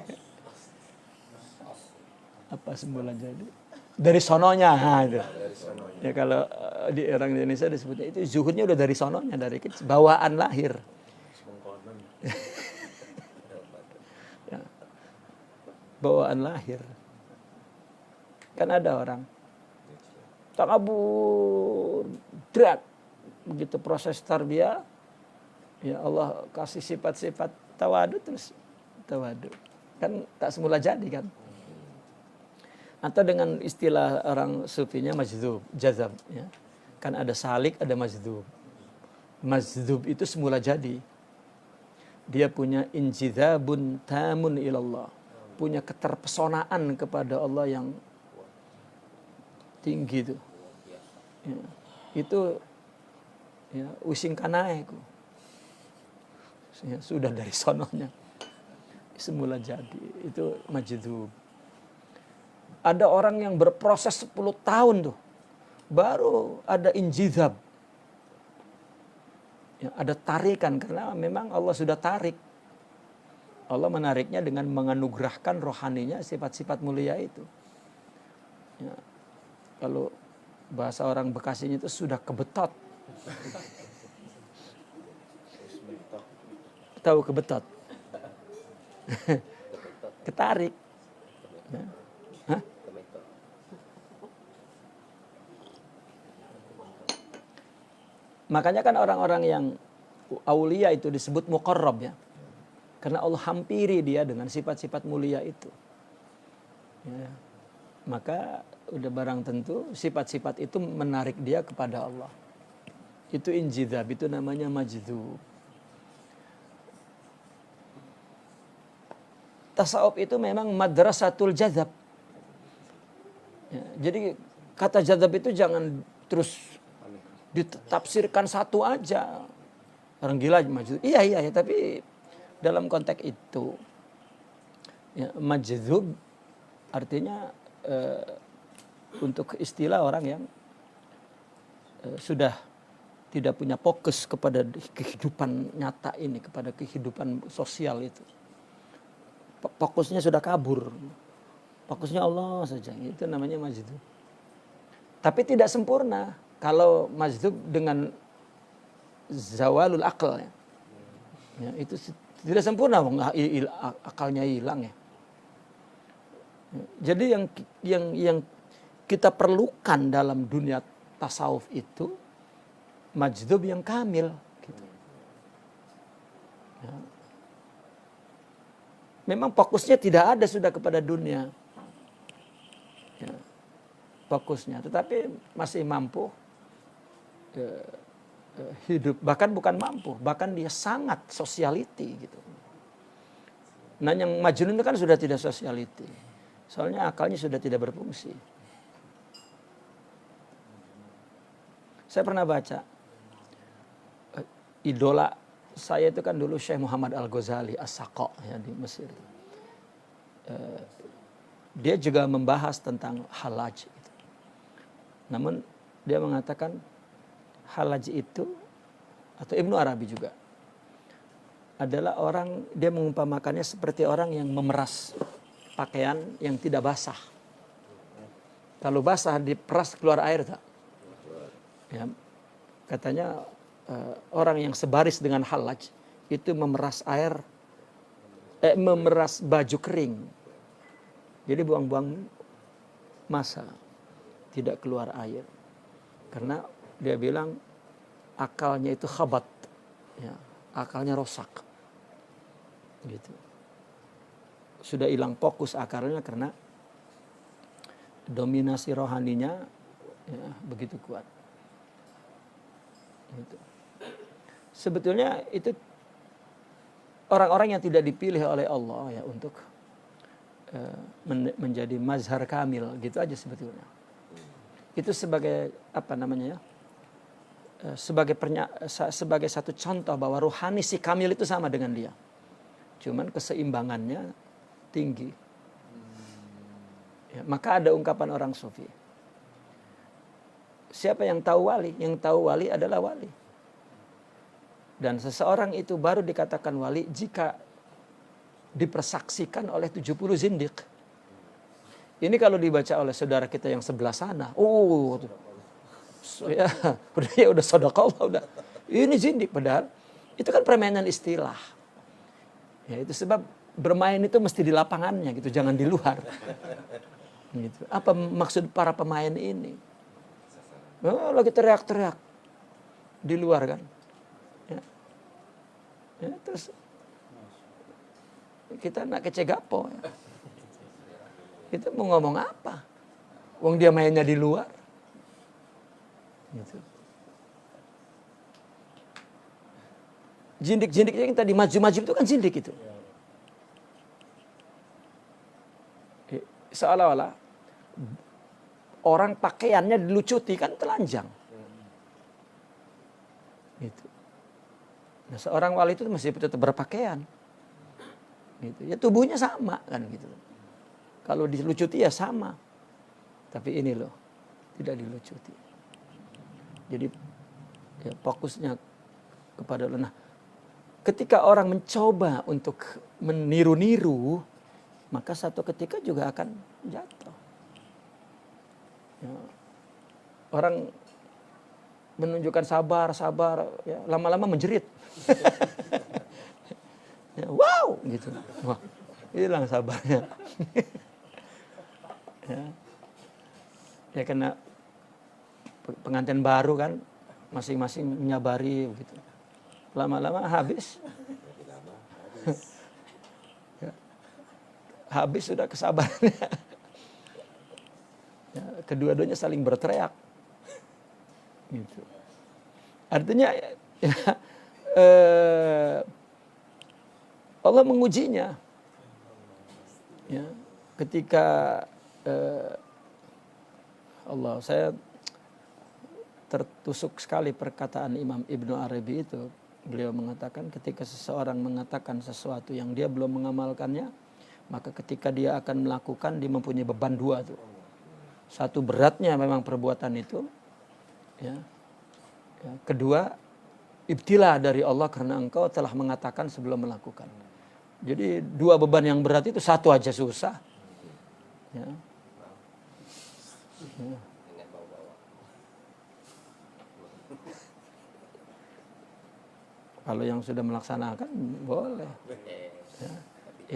Apa semula jadi? Dari sononya. Nah, itu. Ya kalau di orang Indonesia disebutnya itu zuhudnya udah dari sononya, dari kecil, bawaan lahir. Ya. Bawaan lahir. Kan ada orang takabur, drat, begitu proses tarbiyah, ya Allah kasih sifat-sifat tawadu terus tawadu. Kan tak semula jadi kan. Atau dengan istilah orang sufinya majdzub, jazab, ya. Kan ada salik, ada majdzub. Majdzub itu semula jadi. Dia punya injizabun tamun ilallah, punya keterpesonaan kepada Allah yang tinggi itu. Ya, itu ya using kanaeku. Ya, sudah dari sononya semula jadi, itu majdzub. Ada orang yang berproses 10 tahun tuh baru ada injizab. Ya, ada tarikan karena memang Allah sudah tarik. Allah menariknya dengan menganugerahkan rohaninya sifat-sifat mulia itu. Ya, kalau bahasa orang Bekasinya itu sudah kebetot. Tahu kebetot? Ketarik. Ya. Hah? Makanya kan orang-orang yang aulia itu disebut muqarrab ya. Karena Allah hampiri dia dengan sifat-sifat mulia itu. Ya. Maka udah barang tentu sifat-sifat itu menarik dia kepada Allah. Itu injidhab, itu namanya majdhub. Tasawuf itu memang madrasatul jadzab. Ya, jadi kata jadzab itu jangan terus ditafsirkan satu aja. Orang gila majdhub. Iya, tapi dalam konteks itu ya, majdhub artinya untuk istilah orang yang sudah tidak punya fokus kepada kehidupan nyata ini, kepada kehidupan sosial itu. Fokusnya sudah kabur. Fokusnya Allah saja. Itu namanya majdhub. Tapi tidak sempurna. Kalau majdhub dengan zawalul aql ya. Ya, itu tidak sempurna, akalnya hilang ya. Jadi yang kita perlukan dalam dunia tasawuf itu majdhub yang kamil gitu. Ya. Memang fokusnya tidak ada sudah kepada dunia. Ya, fokusnya, tetapi masih mampu hidup, bahkan bukan mampu, bahkan dia sangat sosiality gitu. Nah yang majnun itu kan sudah tidak sosiality, soalnya akalnya sudah tidak berfungsi. Saya pernah baca, idola saya itu kan dulu Syekh Muhammad Al-Ghazali As-Saqa ya, di Mesir. Dia juga membahas tentang halaj. Gitu. Namun dia mengatakan halaj itu, atau Ibnu Arabi juga, adalah orang, dia mengumpamakannya seperti orang yang memeras pakaian yang tidak basah. Kalau basah diperas keluar air tak? Ya, katanya orang yang sebaris dengan halaj itu memeras air, memeras baju kering. Jadi buang-buang masa, tidak keluar air. Karena dia bilang akalnya itu khabat, ya, akalnya rosak. Gitu. Sudah hilang fokus akalnya karena dominasi rohaninya ya, begitu kuat. Gitu. Sebetulnya itu orang-orang yang tidak dipilih oleh Allah ya untuk menjadi mazhar kamil, gitu aja sebetulnya. Itu sebagai apa namanya ya? Sebagai satu contoh bahwa rohani si kamil itu sama dengan dia. Cuman keseimbangannya tinggi. Ya, maka ada ungkapan orang sufi. Siapa yang tahu wali? Yang tahu wali adalah wali. Dan seseorang itu baru dikatakan wali jika dipersaksikan oleh 70 zindiq. Ini kalau dibaca oleh saudara kita yang sebelah sana. Ya udah sadaqallah udah. Ini zindiq, padahal itu kan permainan istilah. Ya itu sebab bermain itu mesti di lapangannya gitu, jangan di luar. Gitu. Apa maksud para pemain ini? Oh, lagi teriak-teriak di luar kan. Ya, terus kita nak kecegapo ya. Kita mau ngomong apa? Wong dia mainnya di luar. Gitu. Jindik-jindiknya yang tadi maju-maju itu kan jindik itu. Seolah-olah orang pakaiannya dilucuti kan telanjang. Gitu. Nah, seorang wali itu masih tetap berpakaian. Gitu. Ya tubuhnya sama kan gitu. Kalau dilucuti ya sama. Tapi ini loh, tidak dilucuti. Jadi ya, fokusnya kepada nah, ketika orang mencoba untuk meniru-niru, maka satu ketika juga akan jatuh. Ya. Orang menunjukkan sabar, ya, lama-lama menjerit. Ya, wow, gitu. Wah, hilang sabarnya. Ya, karena pengantin baru kan, masing-masing menyabari begitu. Lama-lama habis. Ya, habis sudah kesabarannya. Ya, kedua-duanya saling berteriak. Gitu. Artinya ya, Allah mengujinya. Ya, ketika saya tertusuk sekali perkataan Imam Ibnu Arabi itu. Beliau mengatakan ketika seseorang mengatakan sesuatu yang dia belum mengamalkannya, maka ketika dia akan melakukan, dia mempunyai beban dua tuh. Satu, beratnya memang perbuatan itu, ya. Ya, kedua, ibtilah dari Allah karena engkau telah mengatakan sebelum melakukan. Jadi dua beban yang berat itu satu aja susah. Ya. Ya. Kalau yang sudah melaksanakan boleh. Ya.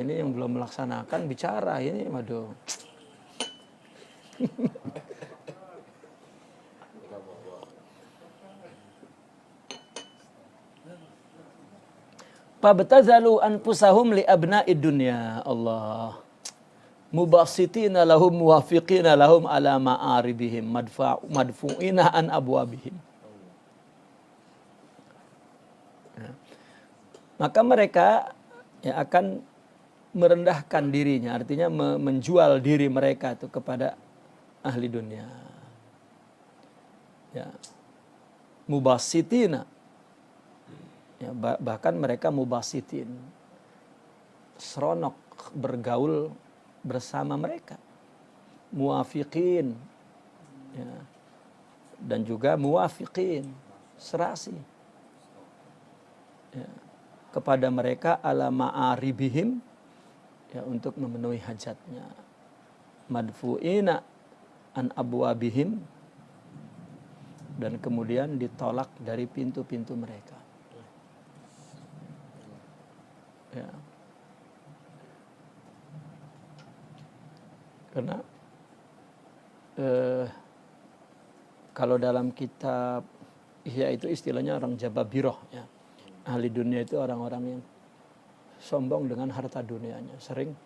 Ini yang belum melaksanakan bicara ini, waduh. Fabtazalu anfusahum li abna'id dunya. Allah. Mubassitina lahum muwafiqina lahum ala ma'aribihim madfu'ina an abwabihim. Ya. Maka mereka ya akan merendahkan dirinya, artinya menjual diri mereka itu kepada ahli dunia. Ya. Mubassitina. Ya, bahkan mereka mubasitin. Seronok bergaul bersama mereka. Muwafiqin. Ya. Dan juga muwafiqin. Serasi. Ya. Kepada mereka ala ma'aribihim. Ya, untuk memenuhi hajatnya. Madfu'ina an abwabihim. Dan kemudian ditolak dari pintu-pintu mereka. Ya. Karena kalau dalam kitab Ihya itu istilahnya orang Jababiroh, ya. Ahli dunia itu orang-orang yang sombong dengan harta dunianya, sering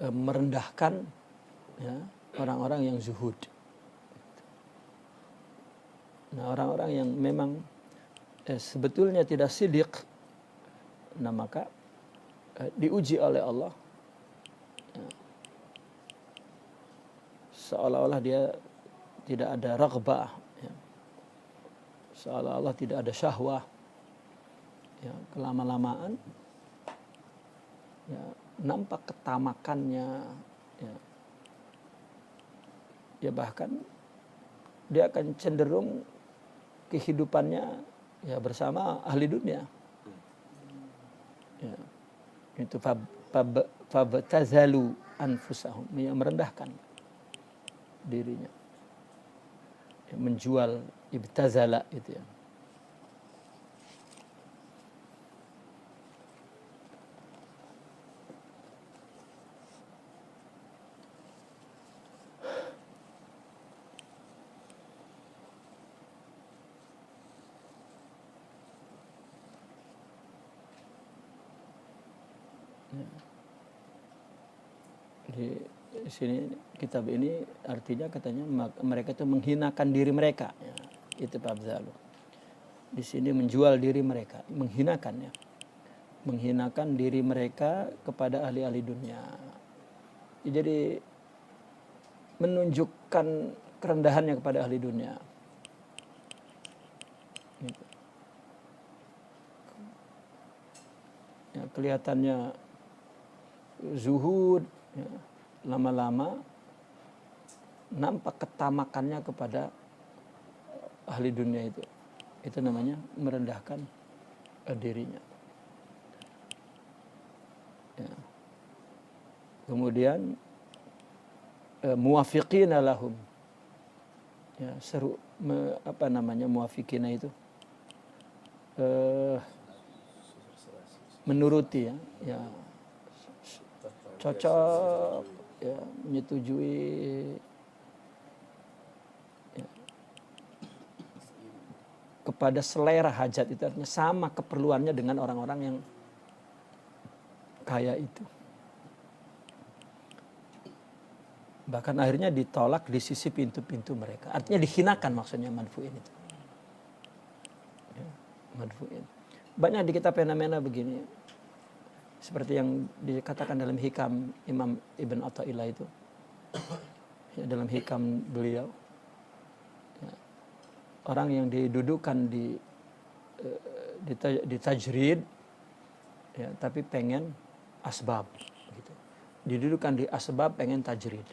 merendahkan, ya, orang-orang yang zuhud. Nah, orang-orang yang memang sebetulnya tidak sidik, nah maka diuji oleh Allah, ya. Seolah-olah dia tidak ada raghbah, ya. Seolah-olah tidak ada syahwah, ya. Kelama-lamaan, ya, nampak ketamakannya, ya. Ya bahkan dia akan cenderung kehidupannya ya bersama ahli dunia. Ya. Itu fabtazalu anfusahum, yang merendahkan dirinya. Ya, menjual ibtazala itu, ya. Di sini kitab ini artinya katanya mereka itu menghinakan diri mereka, ya. Itu fabzalu. Di sini menjual diri mereka, menghinakan, ya. Menghinakan diri mereka kepada ahli-ahli dunia. Jadi menunjukkan kerendahannya kepada ahli dunia. Gitu. Ya, kelihatannya zuhud, ya, lama-lama nampak ketamakannya kepada ahli dunia itu. Itu namanya merendahkan dirinya. Ya. Kemudian muwafiqina lahum. Ya, seru muwafiqina itu? Menuruti, ya. Ya. Cocok, ya, menyetujui, ya. pada selera hajat itu, artinya sama keperluannya dengan orang-orang yang kaya itu. Bahkan akhirnya ditolak di sisi pintu-pintu mereka. Artinya dihinakan maksudnya manfu'in itu. Ya, manfu'in. Banyak di kitab fenomena begini. Seperti yang dikatakan dalam hikam Imam Ibn Atha'illah itu. Ya, dalam hikam beliau. Ya, orang yang didudukan di tajrid, ya, tapi pengen asbab. Gitu. Didudukan di asbab, pengen tajrid.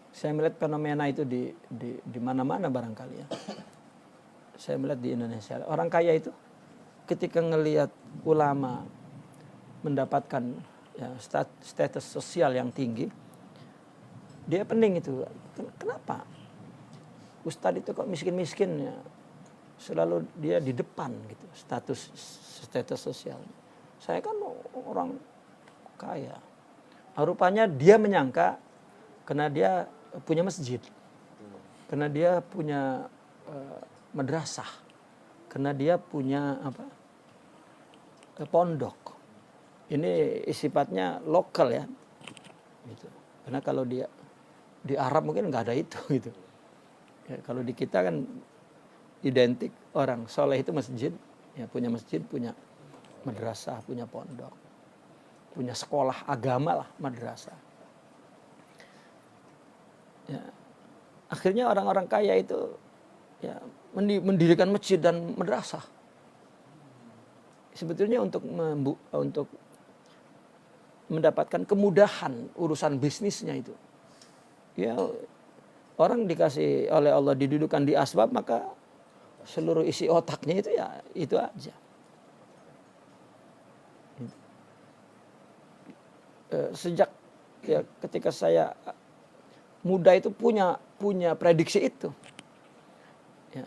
Saya melihat fenomena itu di mana-mana barangkali ya. Saya melihat di Indonesia. Orang kaya itu ketika ngelihat ulama mendapatkan ya, status sosial yang tinggi, dia pening itu. Kenapa? Ustadz itu kok miskin-miskin ya. Selalu dia di depan gitu, status sosial. Saya kan orang kaya. Rupanya dia menyangka karena dia punya masjid, karena dia punya madrasah, karena dia punya pondok. Ini sifatnya lokal ya, gitu. Karena kalau dia di Arab mungkin nggak ada itu, gitu. Ya, kalau di kita kan identik orang soleh itu masjid, ya, punya masjid, punya madrasah, punya pondok, punya sekolah agama lah, madrasah. Ya, akhirnya orang-orang kaya itu ya, mendirikan masjid dan madrasah. Sebetulnya untuk mendapatkan kemudahan urusan bisnisnya itu. Ya, orang dikasih oleh Allah didudukan di asbab, maka seluruh isi otaknya itu ya itu aja. Sejak ya, ketika saya muda itu punya prediksi itu. Ya.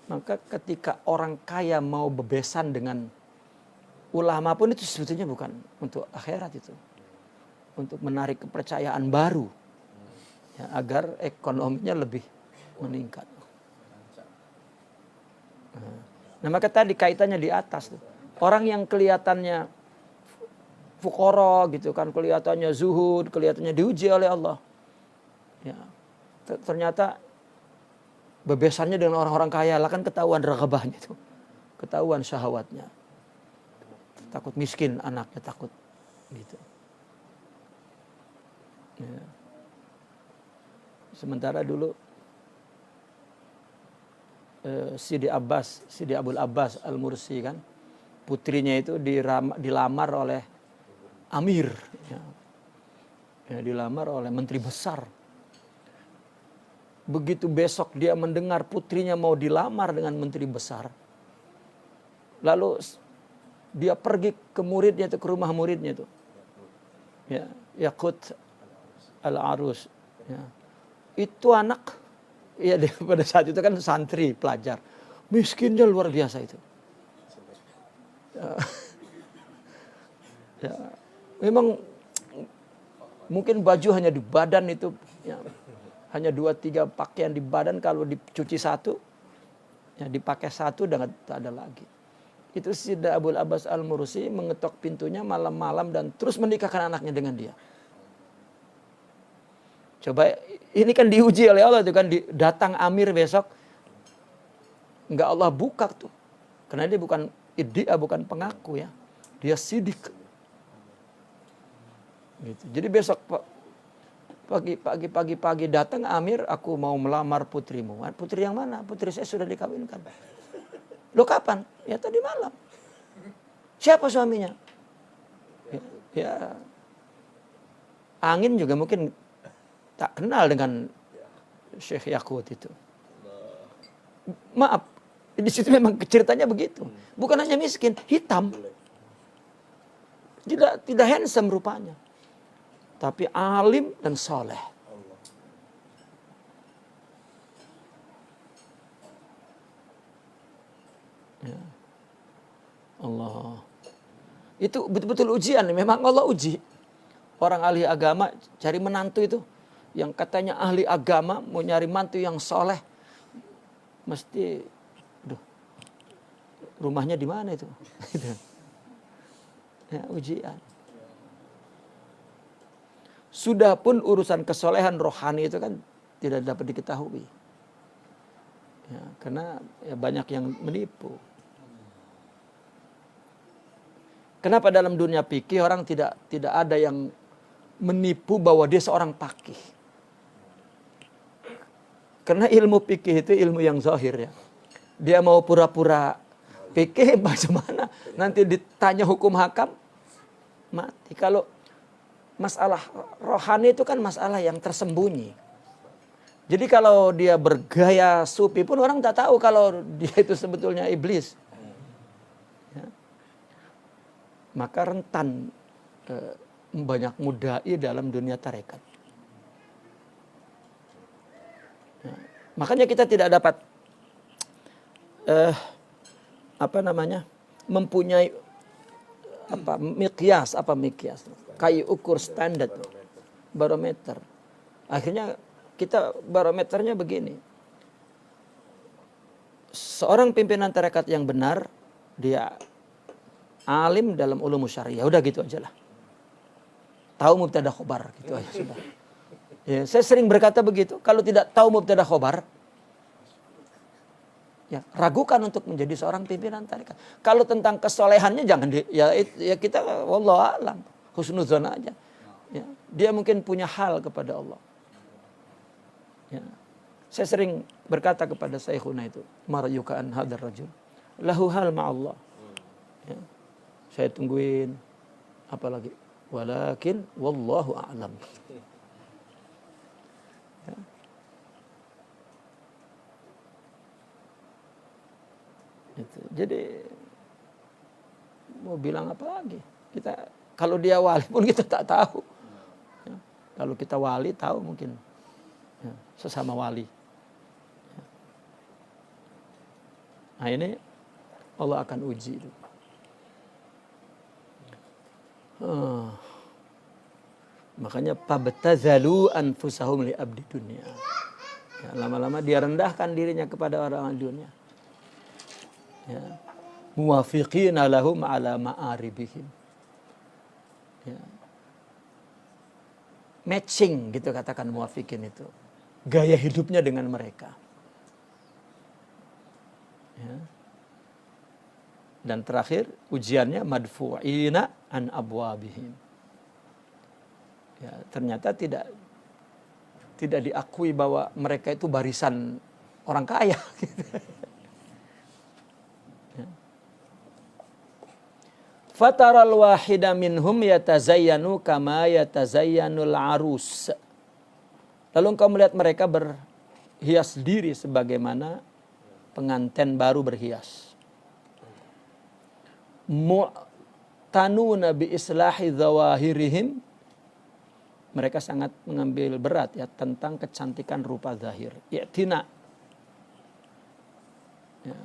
Maka ketika orang kaya mau bebesan dengan ulama pun itu sebetulnya bukan untuk akhirat itu. Untuk menarik kepercayaan baru. Ya, agar ekonominya lebih meningkat. Nah, maka tadi kaitannya di atas tuh. Orang yang kelihatannya fuqara gitu kan, kelihatannya zuhud, kelihatannya diuji oleh Allah. Ya. Ternyata bebesannya dengan orang-orang kaya, lah kan ketahuan raghabahnya itu. Ketahuan syahwatnya. Takut miskin anaknya, takut gitu. Ya. Sementara dulu Sidi Abul Abbas Al-Mursi kan, putrinya itu dilamar oleh Amir, ya, dilamar oleh menteri besar. Begitu besok dia mendengar putrinya mau dilamar dengan menteri besar, lalu dia pergi ke muridnya itu, ke rumah muridnya itu, ya, Yaqut Al-Arus, ya. Itu anak, ya, pada saat itu kan santri pelajar, miskinnya luar biasa itu. Ya, memang mungkin baju hanya di badan itu, ya, hanya 2-3 pakaian di badan, kalau dicuci satu, ya, dipakai satu dan tak ada lagi. Itu Sidi Abul Abbas Al-Mursi mengetok pintunya malam-malam dan terus menikahkan anaknya dengan dia. Coba ini kan diuji oleh Allah itu kan, datang Amir besok, enggak Allah buka tuh, karena dia bukan iddia, bukan pengaku ya, dia sidik. Gitu. Jadi besok pagi datang Amir, aku mau melamar putrimu. Putri yang mana? Putri saya sudah dikawinkan. Loh kapan? Ya tadi malam. Siapa suaminya? Ya, Angin juga mungkin tak kenal dengan Syekh Yaqut itu. Maaf, di situ memang ceritanya begitu. Bukan hanya miskin, hitam. Tidak handsome rupanya. Tapi alim dan soleh. Ya. Allah. Itu betul-betul ujian. Memang Allah uji. Orang ahli agama cari menantu itu. Yang katanya ahli agama mau nyari mantu yang soleh. mesti, aduh, rumahnya di mana itu? Gitu. Ya, ujian. Sudah pun urusan kesolehan rohani itu kan tidak dapat diketahui. Ya, karena ya banyak yang menipu. Kenapa dalam dunia fikih orang tidak ada yang menipu bahwa dia seorang faqih? Karena ilmu fikih itu ilmu yang zahir ya. Dia mau pura-pura fikih bagaimana? Nanti ditanya hukum hakam mati. Kalau masalah rohani itu kan masalah yang tersembunyi. Jadi kalau dia bergaya sufi pun orang tak tahu kalau dia itu sebetulnya iblis. Ya. Maka rentan banyak mudai dalam dunia tarekat. Ya. Makanya kita tidak dapat mempunyai mikyas kayu ukur standar, barometer. Akhirnya kita barometernya begini. Seorang pimpinan tarekat yang benar, dia alim dalam ulum syariah, udah gitu aja lah. Tahu mubtada khobar, gitu aja sudah. Ya, saya sering berkata begitu, kalau tidak tahu mubtada khobar, ya ragukan untuk menjadi seorang pimpinan tarekat. Kalau tentang kesolehannya jangan ya kita wallahu alam, husnuzon aja. Ya, dia mungkin punya hal kepada Allah. Ya. Saya sering berkata kepada Syekhuna itu, maryukaan hadar rajul lahu hal ma'allah. Ya. Saya tungguin apalagi walakin wallahu a'lam. Ya. Itu. Jadi mau bilang apa lagi? Kita kalau dia wali pun kita tak tahu. Ya. Kalau kita wali tahu mungkin ya, sesama wali. Ya. Nah ini Allah akan uji itu. Makanya pabtazalu anfusahum li abdi dunia. Ya, lama-lama dia rendahkan dirinya kepada orang dunia. Ya. Muwafiqina lahum ala ma'aribihim. Ya. Matching gitu katakan muwafiqin itu. Gaya hidupnya dengan mereka. Ya. Dan terakhir ujiannya madfu'ina an abwabihim. Ya, ternyata tidak diakui bahwa mereka itu barisan orang kaya. Ya. Fataral wahida minhum yatazayyanu kama yatazayyanul arus. Lalu engkau melihat mereka berhias diri sebagaimana pengantin baru berhias. Mu'tanuna bi islahi zawahirihim. Mereka sangat mengambil berat ya tentang kecantikan rupa zahir. I'tina. Ya.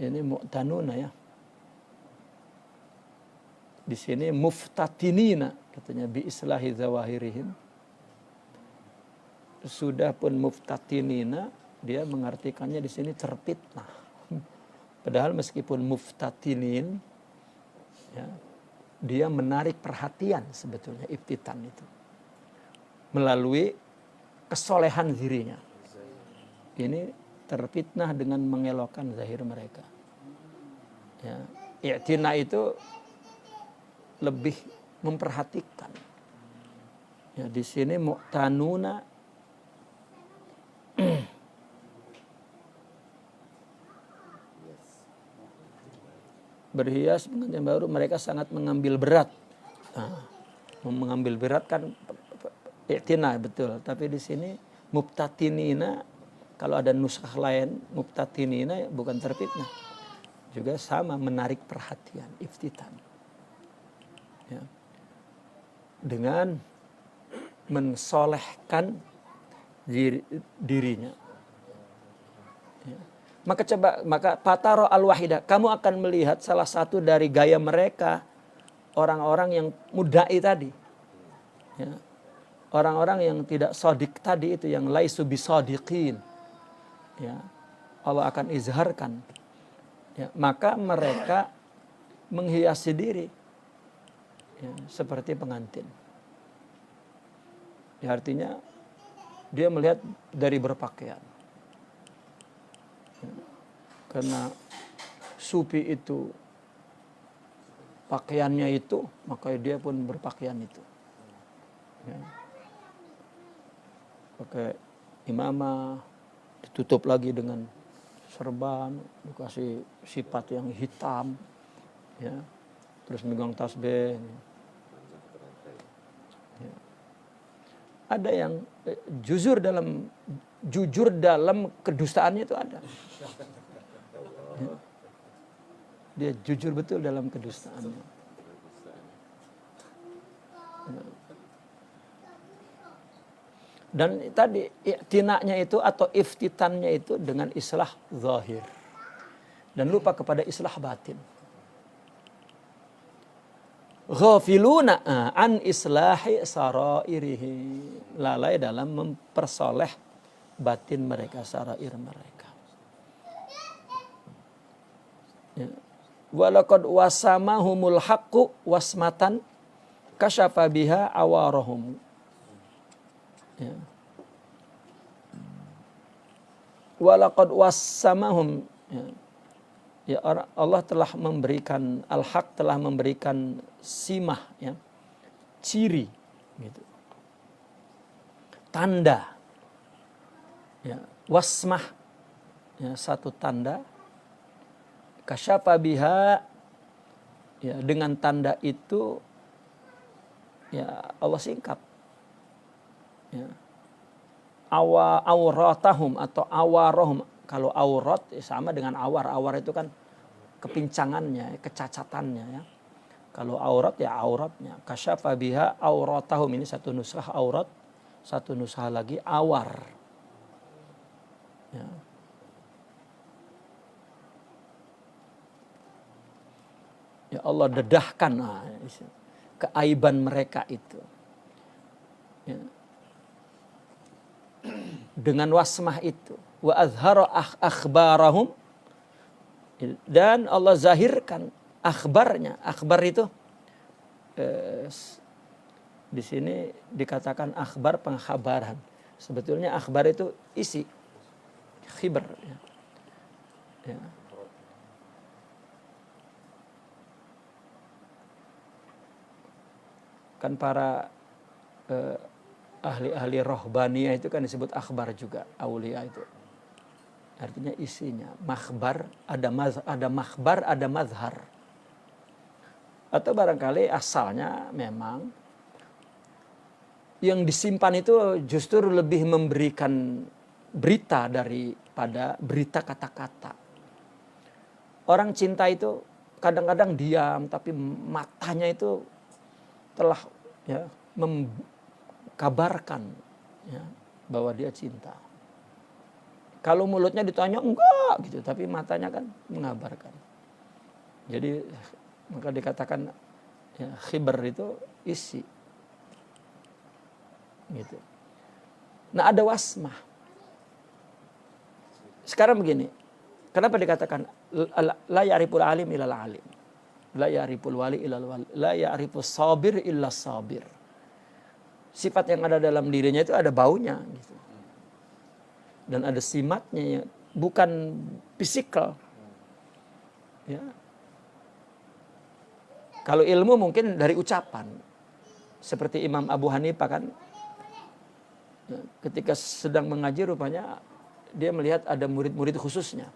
Ini mu'tanuna ya. Di sini muftatinina katanya bi islahi zawahirihim. Sudah pun muftatinina dia mengartikannya di sini terfitnah. Padahal meskipun muftatinin ya, dia menarik perhatian sebetulnya iftitan itu melalui kesolehan dirinya. Ini terfitnah dengan mengelokkan zahir mereka. Ya, i'tina itu lebih memperhatikan. Ya, di sini mu'tanuna berhias pengantin baru, mereka sangat mengambil berat. Nah, mengambil berat kan i'tina betul, tapi di sini mubtatinina, kalau ada nuskah lain mubtatinina bukan terfitnah, juga sama menarik perhatian, iftitan. Ya. Dengan mensolehkan dirinya. Ya. Maka pataro al-wahida, kamu akan melihat salah satu dari gaya mereka orang-orang yang mudai tadi. Ya. orang-orang yang tidak shadiq tadi itu, yang laisu bisadiqin, ya, Allah akan izharkan, ya, maka mereka menghiasi diri, ya, seperti pengantin. Ya, artinya dia melihat dari berpakaian, ya, karena sufi itu pakaiannya itu, maka dia pun berpakaian itu, ya. Pakai imamah, ditutup lagi dengan serban, dikasih sifat yang hitam, ya, terus megang tasbih, ya. Ada yang jujur dalam kedustaannya itu ada, ya. Dia jujur betul dalam kedustaannya, ya. Dan tadi iktinaknya itu atau iftitannya itu dengan islah zahir, dan lupa kepada islah batin. Ghafiluna an islahi sarairihi, lalai dalam mempersoleh batin mereka, sarair mereka. Ya. Walaqad wasamahumul haqqu wasmatan kasyafa biha awarahum. Ya. Walaqad wassamahum, ya. Ya, Allah telah memberikan al-haq, telah memberikan simah, ya, ciri, gitu, tanda, ya, wasmah, ya, satu tanda, kasyafa biha, ya, dengan tanda itu, ya, Allah singkap, ya, auratahum atau awarahum. Kalau aurat ya sama dengan awar. Awar itu kan kepincangannya, kecacatannya, ya. Kalau aurat ya auratnya. Kasyafa biha auratahum, ini satu nuskhah aurat, satu nuskhah lagi awar, ya. Ya Allah dedahkan keaiban mereka itu, ya, dengan wasmah itu. Wa azhara akhbarahum, dan Allah zahirkan akhbarnya. Akhbar itu di sini dikatakan akhbar, pengkhabaran. Sebetulnya akhbar itu isi khibar, ya. Ya. Kan para ahli-ahli rohbaniyah itu kan disebut akhbar juga, aulia itu. Artinya isinya makhbar, ada makhbar, ada mazhar. Atau barangkali asalnya memang yang disimpan itu justru lebih memberikan berita daripada berita kata-kata. Orang cinta itu kadang-kadang diam, tapi matanya itu telah, ya, mengkabarkan, ya, bahwa dia cinta. Kalau mulutnya ditanya enggak gitu, tapi matanya kan mengabarkan. Jadi maka dikatakan, ya, khibar itu isi, gitu. Nah, ada wasmah. Sekarang begini, kenapa dikatakan la ya'riful alim ilal alim, la ya'riful wali ilal wali, la ya'rifus sabir illa sabir. Sifat yang ada dalam dirinya itu ada baunya, gitu. Dan ada simatnya, ya, bukan fisikal, ya. Kalau ilmu mungkin dari ucapan, seperti Imam Abu Hanifah kan, ya, ketika sedang mengaji rupanya dia melihat ada murid-murid khususnya.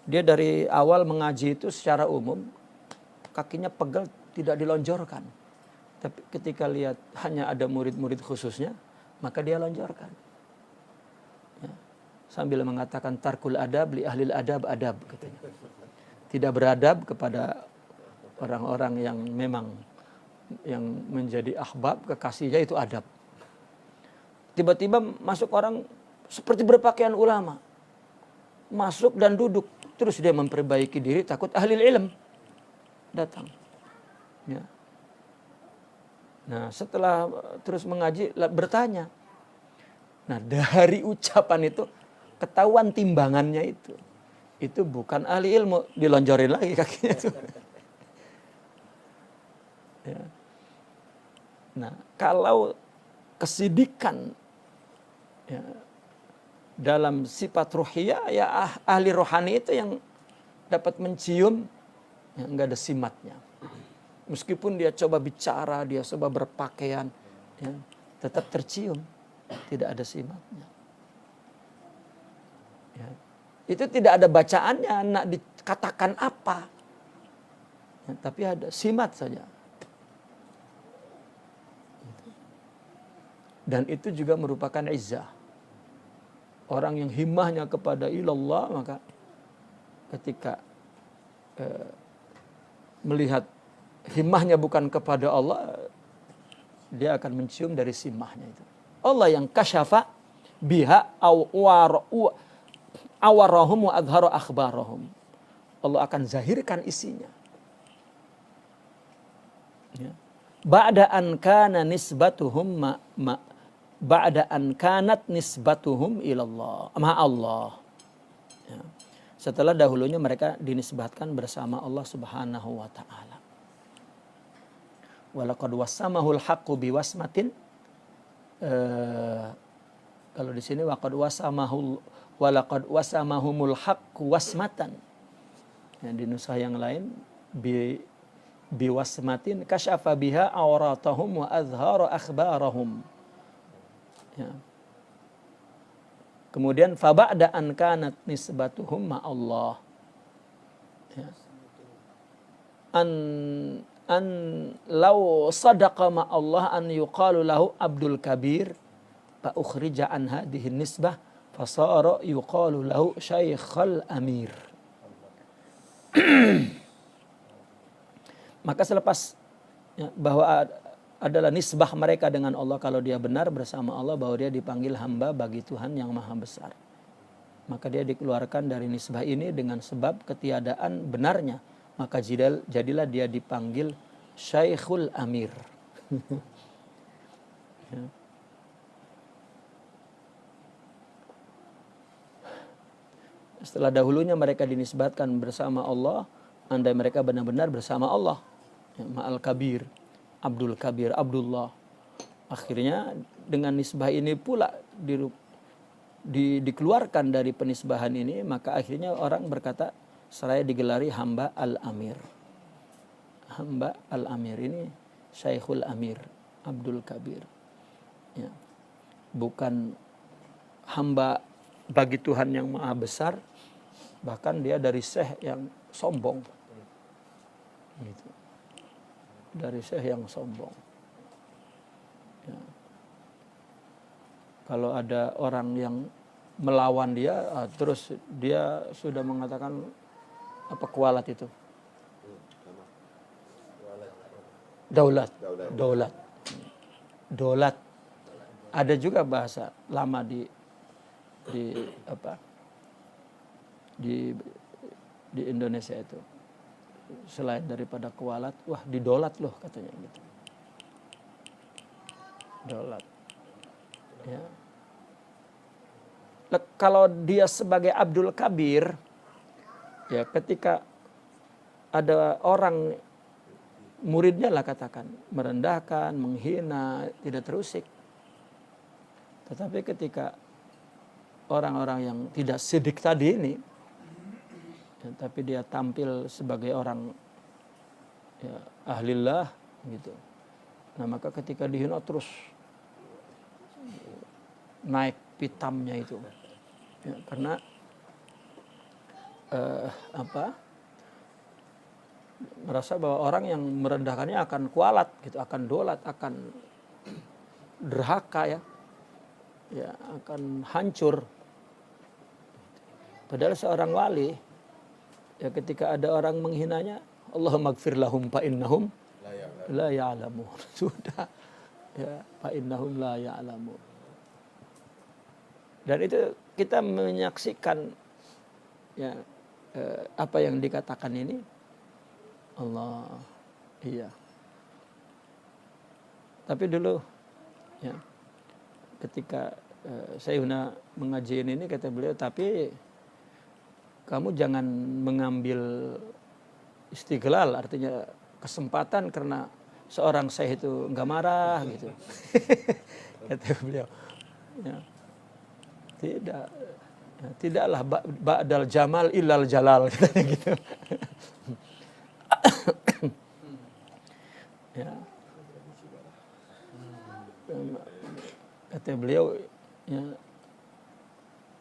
Dia dari awal mengaji itu secara umum kakinya pegel, tidak dilonjorkan. Tapi ketika lihat hanya ada murid-murid khususnya, maka dia lonjorkan. Ya. Sambil mengatakan tarkul adab li ahlil adab adab, katanya. Tidak beradab kepada orang-orang yang memang yang menjadi ahbab, kekasihnya itu adab. Tiba-tiba masuk orang seperti berpakaian ulama. Masuk dan duduk. Terus dia memperbaiki diri, takut ahli ilm datang. Ya. Nah, setelah terus mengaji bertanya. Nah, dari ucapan itu ketahuan timbangannya itu. Itu bukan ahli ilmu, dilonjorin lagi kakinya itu. Ya. Nah, kalau kesidikan ya, dalam sifat ruhiyah, ya ahli rohani itu yang dapat mencium, ya, enggak ada simatnya. Meskipun dia coba bicara, dia coba berpakaian, ya, tetap tercium, tidak ada simatnya. Ya. Itu tidak ada bacaannya, nak dikatakan apa, ya, tapi ada simat saja. Dan itu juga merupakan izzah. Orang yang himmahnya kepada ilallah, maka ketika melihat himmahnya bukan kepada Allah, dia akan mencium dari simahnya itu. Allah yang kasyafa biha awarahum wa adhara akhbarahum. Allah akan zahirkan isinya. Ya. Ba'da an kana nisbatuhum ba'da an kanat nisbatuhum ilallah ma'allah. Ya. Setelah dahulunya mereka dinisbatkan bersama Allah Subhanahu wa taala. Walaqad wasamahul haqqu biwasmatin, kalau di sini walaqad wasamahumul haqqu wasmatan. Ya, di nusah yang lain biwasmatin kasyafa biha awratahum wa azhara akhbarahum. Ya. Kemudian faba'da an kanat nisbatuhum ma'allah. Ya. An law sadaqa ma'allah an yuqalu lahu Abdul Kabir fa ukhrija an hadhihi nisbah fasara yuqalu lahu Syaikhul Amir. Maka selepas ya, bahwa adalah nisbah mereka dengan Allah, kalau dia benar bersama Allah, bahwa dia dipanggil hamba bagi Tuhan yang maha besar, maka dia dikeluarkan dari nisbah ini dengan sebab ketiadaan benarnya, maka jadilah dia dipanggil Syaikhul Amir. Ya. Setelah dahulunya mereka dinisbatkan bersama Allah, andai mereka benar-benar bersama Allah, ya, Ma'al Kabir, Abdul Kabir, Abdullah. Akhirnya dengan nisbah ini pula dikeluarkan dari penisbahan ini, maka akhirnya orang berkata, saya digelari hamba Al-Amir. Hamba Al-Amir ini Syaikhul Amir, Abdul Kabir. Ya. Bukan hamba bagi Tuhan yang maha besar, bahkan dia dari syekh yang sombong. Gitu. Dari syekh yang sombong. Ya. Kalau ada orang yang melawan dia, terus dia sudah mengatakan apa kualat itu? Daulat. Ada juga bahasa lama di Indonesia itu. Selain daripada kualat, wah didolat loh katanya gitu. Dolat. Ya. Kalau dia sebagai Abdul Kabir, ya ketika ada orang muridnya lah katakan, merendahkan, menghina, tidak terusik. Tetapi ketika orang-orang yang tidak sidik tadi ini, ya, tapi dia tampil sebagai orang ya, ahlillah gitu. Nah maka ketika dihina terus naik pitamnya itu, ya, karena merasa bahwa orang yang merendahkannya akan kualat gitu, akan dolat, akan derhaka ya akan hancur. Padahal seorang wali ya ketika ada orang menghinanya, Allahumma gfir lahum fa innahum la ya'lamun. Sudah ya, fa innahum la ya'lamun. Dan itu kita menyaksikan ya apa yang dikatakan ini. Allah, iya. Tapi dulu ya ketika Sayyidina mengaji ini kata beliau, tapi kamu jangan mengambil istiqlal, artinya kesempatan karena seorang syekh itu enggak marah gitu. Kata beliau. Ya. Tidaklah ba'dal jamal illal jalal katanya gitu. Ya. Kata beliau, ya,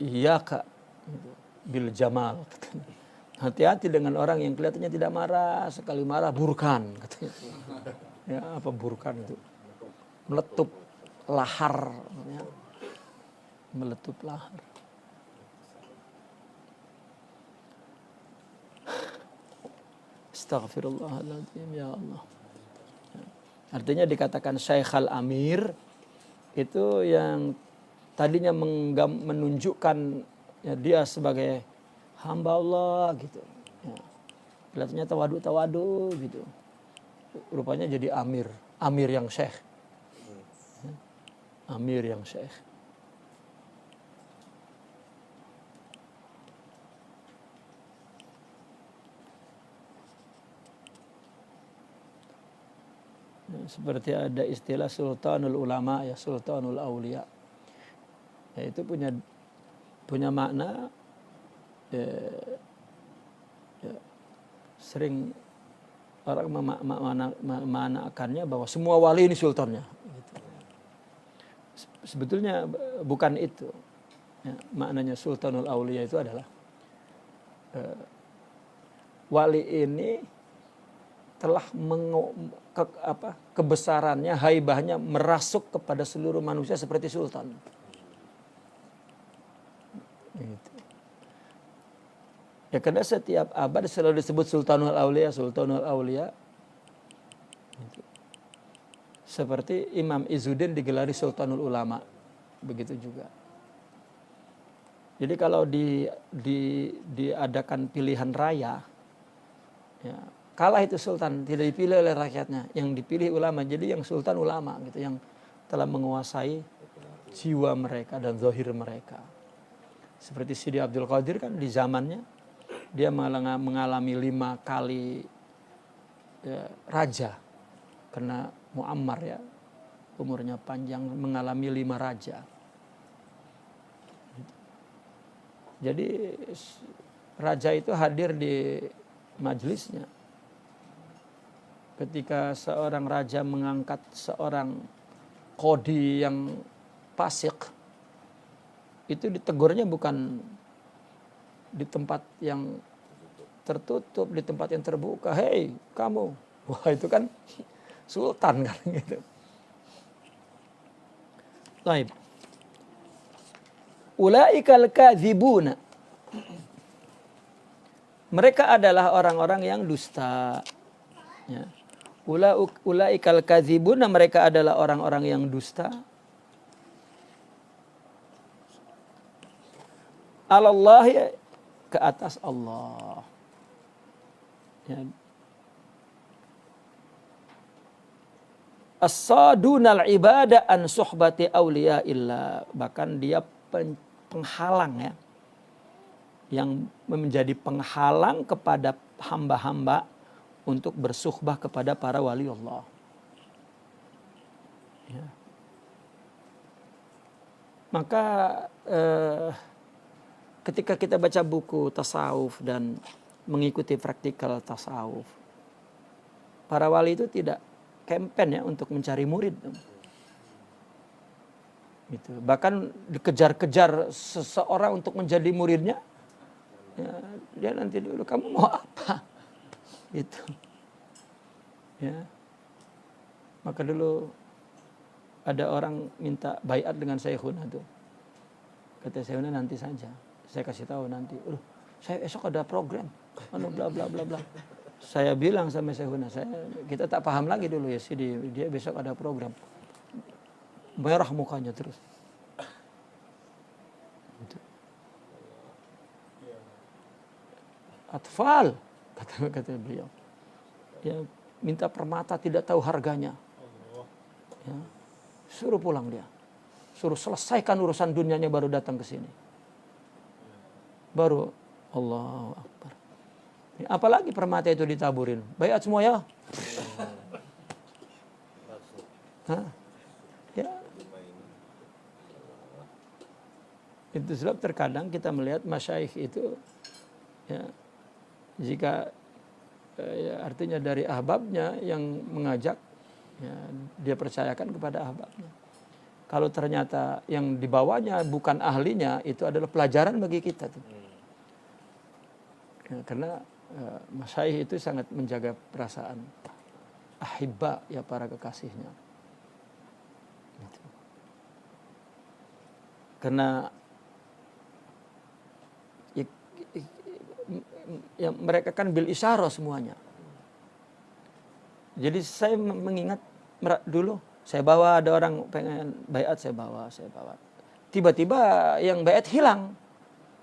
iya kak, gitu, bil jamal. Katanya. Hati-hati dengan orang yang kelihatannya tidak marah, sekali marah burkan. Katanya. Ya, apa burkan itu? Meletup lahar. Ya. Meletup lahar. Astaghfirullahaladzim, ya Allah. Ya. Artinya dikatakan Syekhal Amir itu yang tadinya menunjukkan ya, dia sebagai hamba Allah gitu. Ya. Kelihatannya tawadu gitu. Rupanya jadi amir yang syekh. Ya. Amir yang syekh. Ya, seperti ada istilah sultanul ulama ya, sultanul aulia. Ya, itu punya makna ya, sering orang memanakannya bahwa semua wali ini sultannya. Gitu. Sebetulnya bukan itu. Ya, maknanya sultanul aulia itu adalah wali ini telah kebesarannya, haibahnya merasuk kepada seluruh manusia seperti sultan. Gitu. Ya karena setiap abad selalu disebut sultanul aulia. Gitu. Seperti Imam Izzuddin digelari sultanul ulama, begitu juga. Jadi kalau diadakan pilihan raya, ya, kalah itu sultan, tidak dipilih oleh rakyatnya, yang dipilih ulama. Jadi yang sultan ulama gitu, yang telah menguasai jiwa mereka dan zahir mereka. Seperti Sidi Abdul Qadir kan di zamannya dia mengalami 5 kali ya, raja, karena Muammar ya, umurnya panjang, mengalami 5 raja. Jadi raja itu hadir di majelisnya. Ketika seorang raja mengangkat seorang qadhi yang fasik, itu ditegurnya bukan di tempat yang tertutup, di tempat yang terbuka. Hei kamu, wah itu kan sultan kan gitu. Baik. Ulaikal kadzibuna. Mereka adalah orang-orang yang dusta. Ya. Ulaikal kadzibuna, mereka adalah orang-orang yang dusta. Alallahi, ke atas Allah. Ya. As-sadunal ibadah an suhbati awliya illa. Bahkan dia penghalang ya. Yang menjadi penghalang kepada hamba-hamba untuk bersuhbah kepada para wali Allah. Ya. Maka ketika kita baca buku tasawuf dan mengikuti praktikal tasawuf, para wali itu tidak campaign ya untuk mencari murid. Gitu. Bahkan dikejar-kejar seseorang untuk menjadi muridnya. Ya, dia nanti dulu, kamu mau apa? Gitu. Ya. Maka dulu ada orang minta baiat dengan Syekhuna tuh. Kata Syekhuna, nanti saja. Saya kasih tahu nanti. Saya esok ada program. Bla bla bla bla. Saya bilang sama Syekhuna, kita tak paham lagi dulu ya sih, dia besok ada program. Merah mukanya terus. Gitu. Atfal, kata beliau. Dia minta permata tidak tahu harganya. Ya. Suruh pulang dia. Suruh selesaikan urusan dunianya baru datang ke sini. Baru Allahu Akbar. Apalagi permata itu ditaburin. Baiat semua ya. Hah? Ya. Itu sebab terkadang kita melihat masyayikh itu ya, jika ya, artinya dari ahbabnya yang mengajak ya, dia percayakan kepada ahbabnya. Kalau ternyata yang dibawanya bukan ahlinya, itu adalah pelajaran bagi kita tuh. Ya, karena masyayikh itu sangat menjaga perasaan ahibba, ya para kekasihnya. Gitu. Karena ya, mereka kan bil isyarah semuanya. Jadi saya mengingat dulu saya bawa, ada orang pengen baiat, saya bawa. Tiba-tiba yang baiat hilang.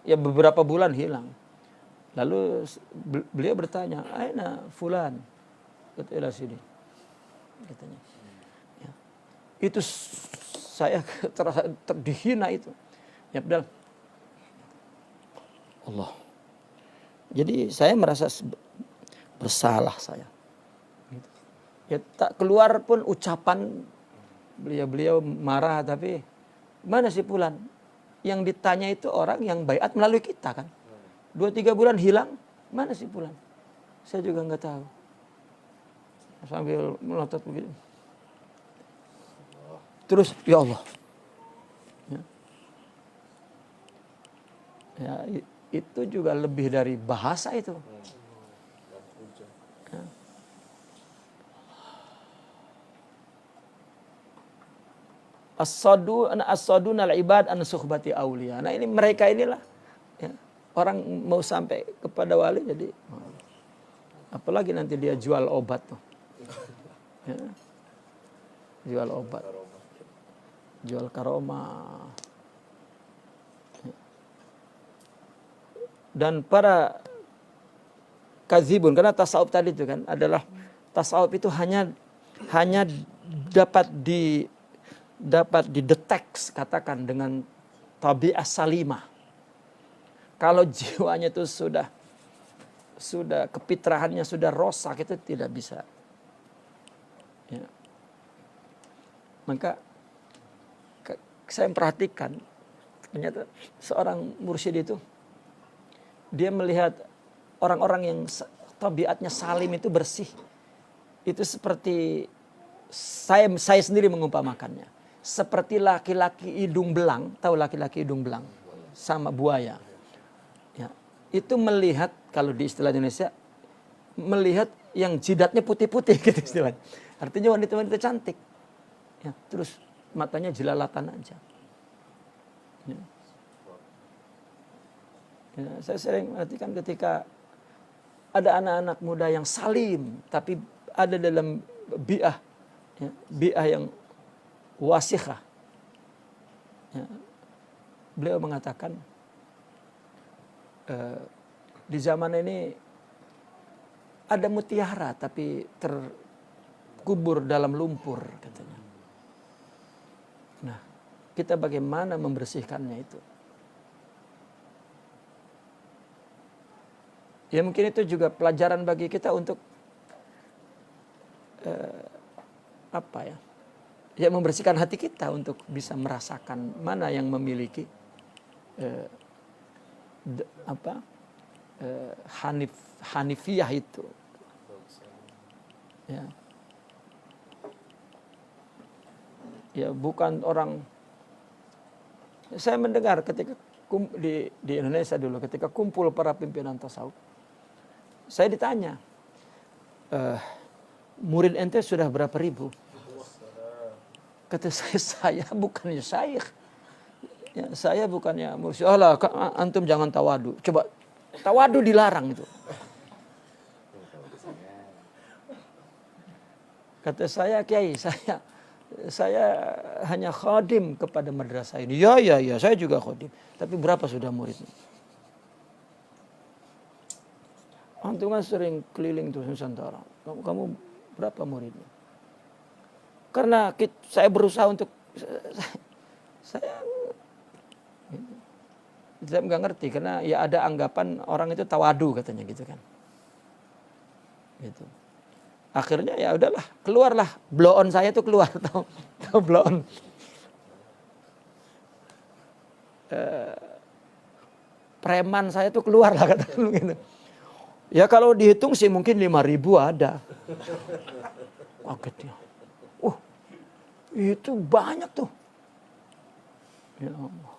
Ya beberapa bulan hilang. Lalu beliau bertanya, "Aina fulan?" Kata sini. Katanya. Ya. Itu saya terasa terdihina itu. Ya padahal Allah. Jadi saya merasa bersalah saya. Ya tak keluar pun ucapan beliau marah, tapi mana si fulan? Yang ditanya itu orang yang baiat melalui kita kan. 2-3 bulan hilang, mana si fulan? Saya juga nggak tahu. Sambil melotot begitu. Terus ya Allah. Ya, itu juga lebih dari bahasa itu. Ya. As-sadun al-ibad an suhbati aulia. Nah ini mereka inilah ya, orang mau sampai kepada wali jadi apalagi nanti dia jual obat tuh. Ya. Jual obat. Jual karomah. Ya. Dan para kazibun, karena tasawuf tadi itu kan adalah tasawuf itu hanya dapat didetek katakan dengan tabi'ah salimah. Kalau jiwanya itu sudah kepitrahannya sudah rosak, itu tidak bisa. Ya. Maka saya perhatikan ternyata seorang mursyid itu dia melihat orang-orang yang tabiatnya salim itu bersih. Itu seperti saya sendiri mengumpamakannya. Seperti laki-laki hidung belang, tahu laki-laki hidung belang sama buaya. Ya, itu melihat kalau di istilah Indonesia melihat yang jidatnya putih-putih gitu istilahnya. Artinya wanita-wanita cantik. Ya, terus matanya jelalatan aja. Ya. Ya, saya sering perhatikan ketika ada anak-anak muda yang salim tapi ada dalam bi'ah, ya, bi'ah yang wasikhah. Ya. Beliau mengatakan di zaman ini ada mutiara tapi terkubur dalam lumpur katanya. Nah, kita bagaimana membersihkannya itu? Ya mungkin itu juga pelajaran bagi kita untuk apa ya? Ya membersihkan hati kita untuk bisa merasakan mana yang memiliki hanifiyah itu. Ya. Ya bukan orang. Saya mendengar ketika di Indonesia dulu ketika kumpul para pimpinan tasawuf, saya ditanya, murid ente sudah berapa ribu? Kata saya bukannya syekh. Ya, saya bukannya mursyid. Allah, antum jangan tawadu. Coba tawadu dilarang itu. Kata saya, Kiai, saya hanya khadim kepada madrasah ini. Ya, saya juga khadim. Tapi berapa sudah muridnya? Antum kan sering keliling tuh Nusantara. Kamu berapa muridnya? Karena saya berusaha untuk saya nggak ngerti, karena ya ada anggapan orang itu tawadu katanya gitu kan. Gitu. Akhirnya ya udahlah, keluarlah blow on saya tuh keluar, tahu blow on. Preman saya tuh keluar lah kata gitu. Ya kalau dihitung sih mungkin 5.000 ada. Kaget ya. Itu banyak tuh. Ya Allah.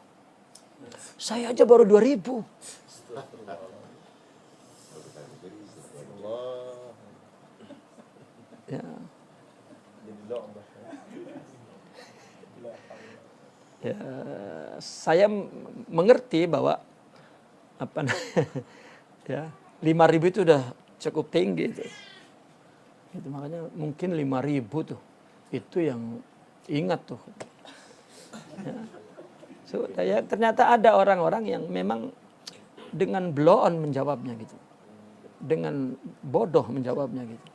Saya aja baru 2.000. Ya. Ya, saya mengerti bahwa ya 5.000 itu udah cukup tinggi itu. Itu makanya mungkin 5.000 tuh itu yang ingat tuh. Ya. So, ya, ternyata ada orang-orang yang memang dengan blow on menjawabnya gitu, dengan bodoh menjawabnya gitu.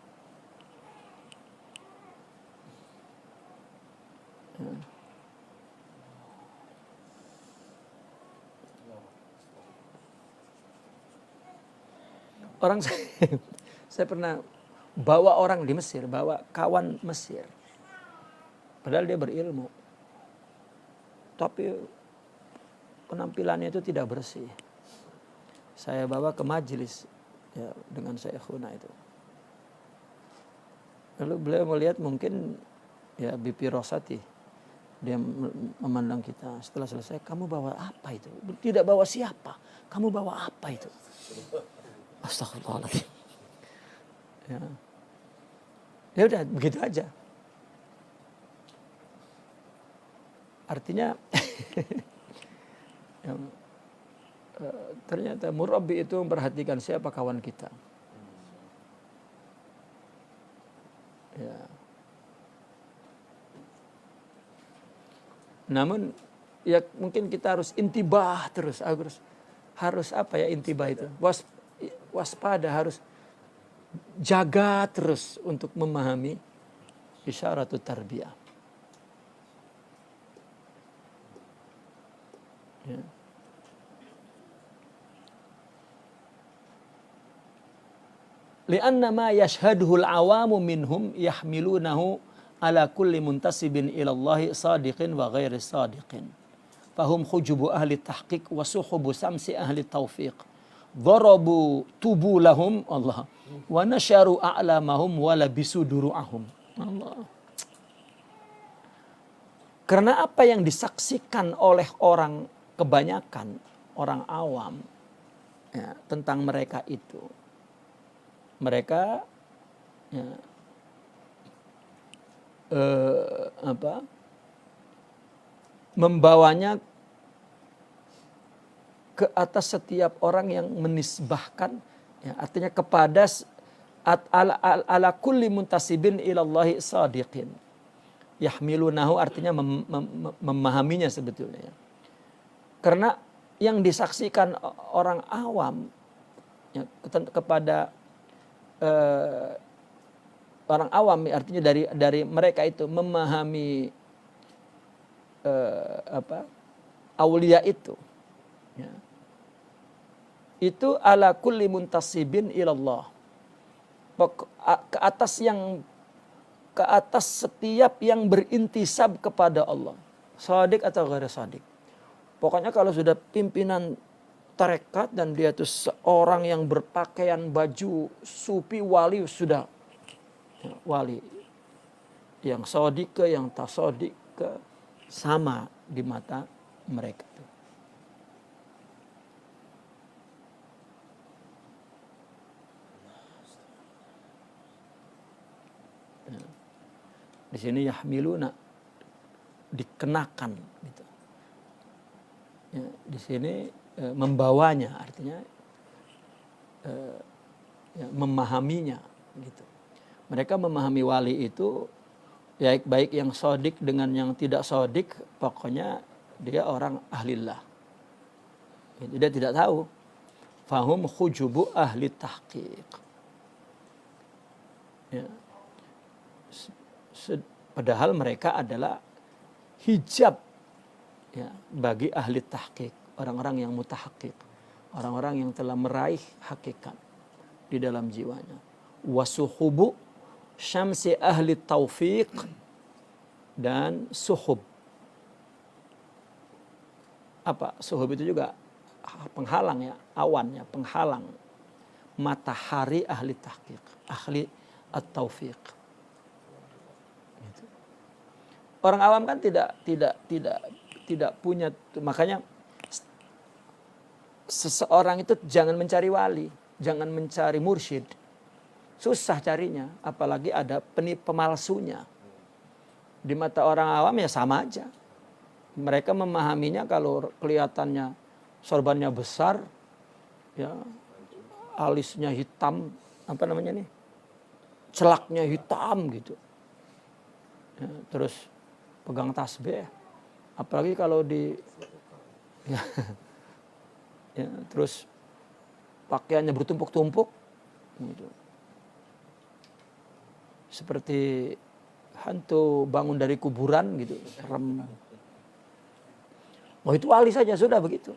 Ya. Orang saya pernah bawa orang di Mesir, bawa kawan Mesir. Padahal dia berilmu. Tapi penampilannya itu tidak bersih. Saya bawa ke majelis ya, dengan Syekhuna itu. Lalu beliau melihat mungkin ya BP Rosati. Dia memandang kita. Setelah selesai, kamu bawa apa itu? Tidak bawa siapa? Kamu bawa apa itu? Astagfirullahaladzim. Ya. Ya udah begitu aja. Artinya ya, ternyata murabbi itu memperhatikan siapa kawan kita. Ya. Namun ya mungkin kita harus intibah terus, harus apa ya intibah itu? Waspada, harus jaga terus untuk memahami isyaratut tarbiyah. Ya. Lianna ma yashhaduhu al-awamu minhum yahmilunahu ala kulli muntasibin ila Allah sadiqin wa ghairi sadiqin. Fahum khujubu ahli tahqiq wa suhubu samsi ahli taufiq. Darabu tubulahum Allah wa nasyaru a'lamahum wa labisu duru'ahum. Allah. Karena apa yang disaksikan oleh orang kebanyakan, orang awam ya, tentang mereka itu. Mereka ya, membawanya ke atas setiap orang yang menisbahkan ya, artinya kepada ala kulli muntasibin ilallahi sadiqin. Yahmilunahu artinya memahaminya sebetulnya ya. Karena yang disaksikan orang awam ya, kepada orang awam artinya dari mereka itu memahami aulia itu ya. Itu ala kulli muntasibin ilallah. Ke atas setiap yang berintisab kepada Allah. Shadiq atau ghairi shadiq. Pokoknya kalau sudah pimpinan tarekat dan dia itu seorang yang berpakaian baju sufi wali sudah ya, wali. Yang shadiq ke yang tak shadiq ke sama di mata mereka. Di sini yahmiluna dikenakan gitu. Ya, di sini membawanya artinya ya, memahaminya gitu. Mereka memahami wali itu ya, baik yang shadiq dengan yang tidak shadiq, pokoknya dia orang ahlillah. Gitu, dia tidak tahu. Fahum khujubu ahli tahqiq. Ya. Padahal mereka adalah hijab ya, bagi ahli tahqiq, orang-orang yang mutahaqqiq, orang-orang yang telah meraih hakikat di dalam jiwanya. Wasuhubu syamsi ahli taufiq, dan suhub. Apa? Suhub itu juga penghalang ya, awan ya, penghalang matahari ahli tahqiq, ahli at-taufiq. Gitu. Orang awam kan tidak punya, makanya seseorang itu jangan mencari wali, jangan mencari mursyid. Susah carinya, apalagi ada pemalsunya. Di mata orang awam ya sama aja. Mereka memahaminya kalau kelihatannya sorbannya besar, ya, alisnya hitam, apa namanya nih, celaknya hitam gitu. Ya, terus pegang tasbih, apalagi kalau ya, ya, terus pakaiannya bertumpuk-tumpuk, gitu. Seperti hantu bangun dari kuburan gitu, serem. Oh itu wali saja sudah begitu.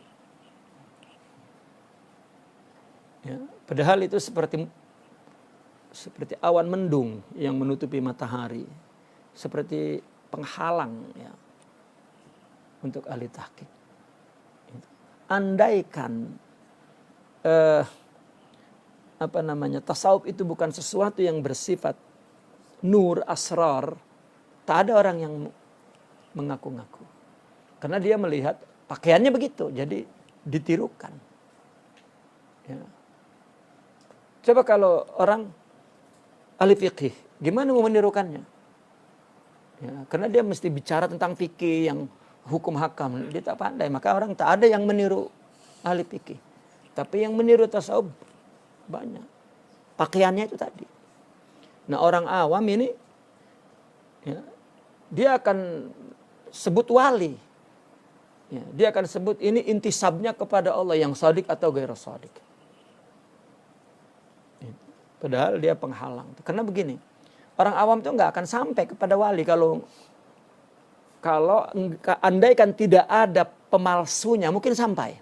Ya, padahal itu seperti awan mendung yang menutupi matahari, seperti penghalang ya untuk ahli tahqiq. Andaikan tasawuf itu bukan sesuatu yang bersifat nur, asrar, tak ada orang yang mengaku-ngaku. Karena dia melihat pakaiannya begitu, jadi ditirukan. Ya. Coba kalau orang ahli fikih, gimana mau menirukannya? Ya, karena dia mesti bicara tentang fikih yang hukum hakam, dia tak pandai. Maka orang tak ada yang meniru ahli fikih. Tapi yang meniru tasawuf banyak. Pakaiannya itu tadi. Nah orang awam ini, ya, dia akan sebut wali. Ya, dia akan sebut ini intisabnya kepada Allah yang shadiq atau ghairu shadiq. Ya, padahal dia penghalang. Karena begini, orang awam itu nggak akan sampai kepada wali kalau andaikan tidak ada pemalsunya mungkin sampai.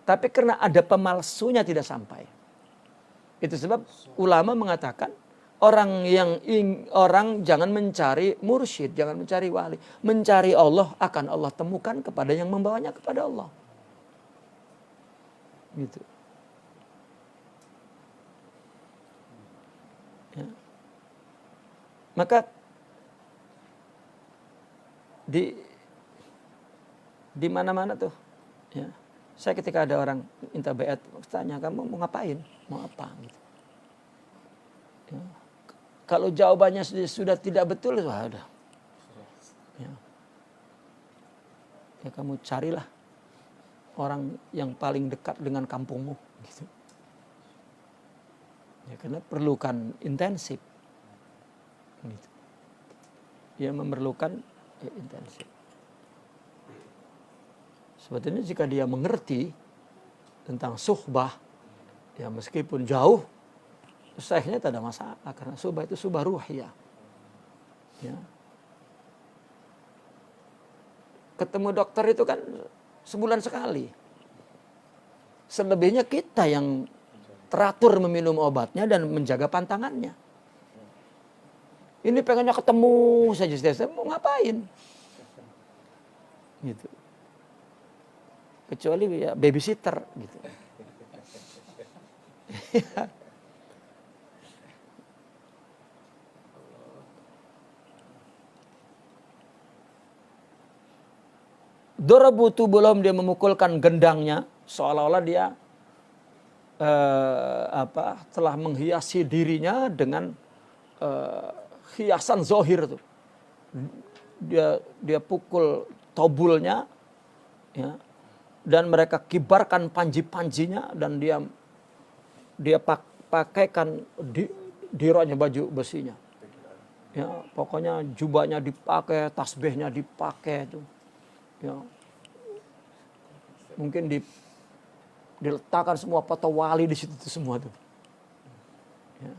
Tapi karena ada pemalsunya tidak sampai. Itu sebab ulama mengatakan orang jangan mencari mursyid, jangan mencari wali. Mencari Allah akan Allah temukan kepada yang membawanya kepada Allah. Gitu. Ya. Maka di mana-mana tuh, ya. Saya ketika ada orang minta baiat, tanya kamu mau ngapain, mau apa, gitu. Ya. Kalau jawabannya sudah tidak betul, sudah. Ya. Ya kamu carilah orang yang paling dekat dengan kampungmu, gitu. Ya karena perlukan intensif, gitu. Ya memerlukan intensif. Sebetulnya jika dia mengerti tentang suhbah, ya meskipun jauh, syekhnya tak ada masalah karena suhbah itu suhbah ruhiyah. Ya. Ketemu dokter itu kan sebulan sekali. Selebihnya kita yang teratur meminum obatnya dan menjaga pantangannya. Ini pengennya ketemu saja, mau ngapain? Gitu. Kecuali ya babysitter gitu. Darabutu belum dia memukulkan gendangnya seolah-olah dia telah menghiasi dirinya dengan hiasan zohir tuh. Dia pukul tobulnya, ya, dan mereka kibarkan panji-panjinya dan dia pakaikan diranya baju besinya. Ya, pokoknya jubahnya dipakai, tasbihnya dipakai tuh. Ya. Mungkin diletakkan semua foto wali di situ semua tuh. Ya.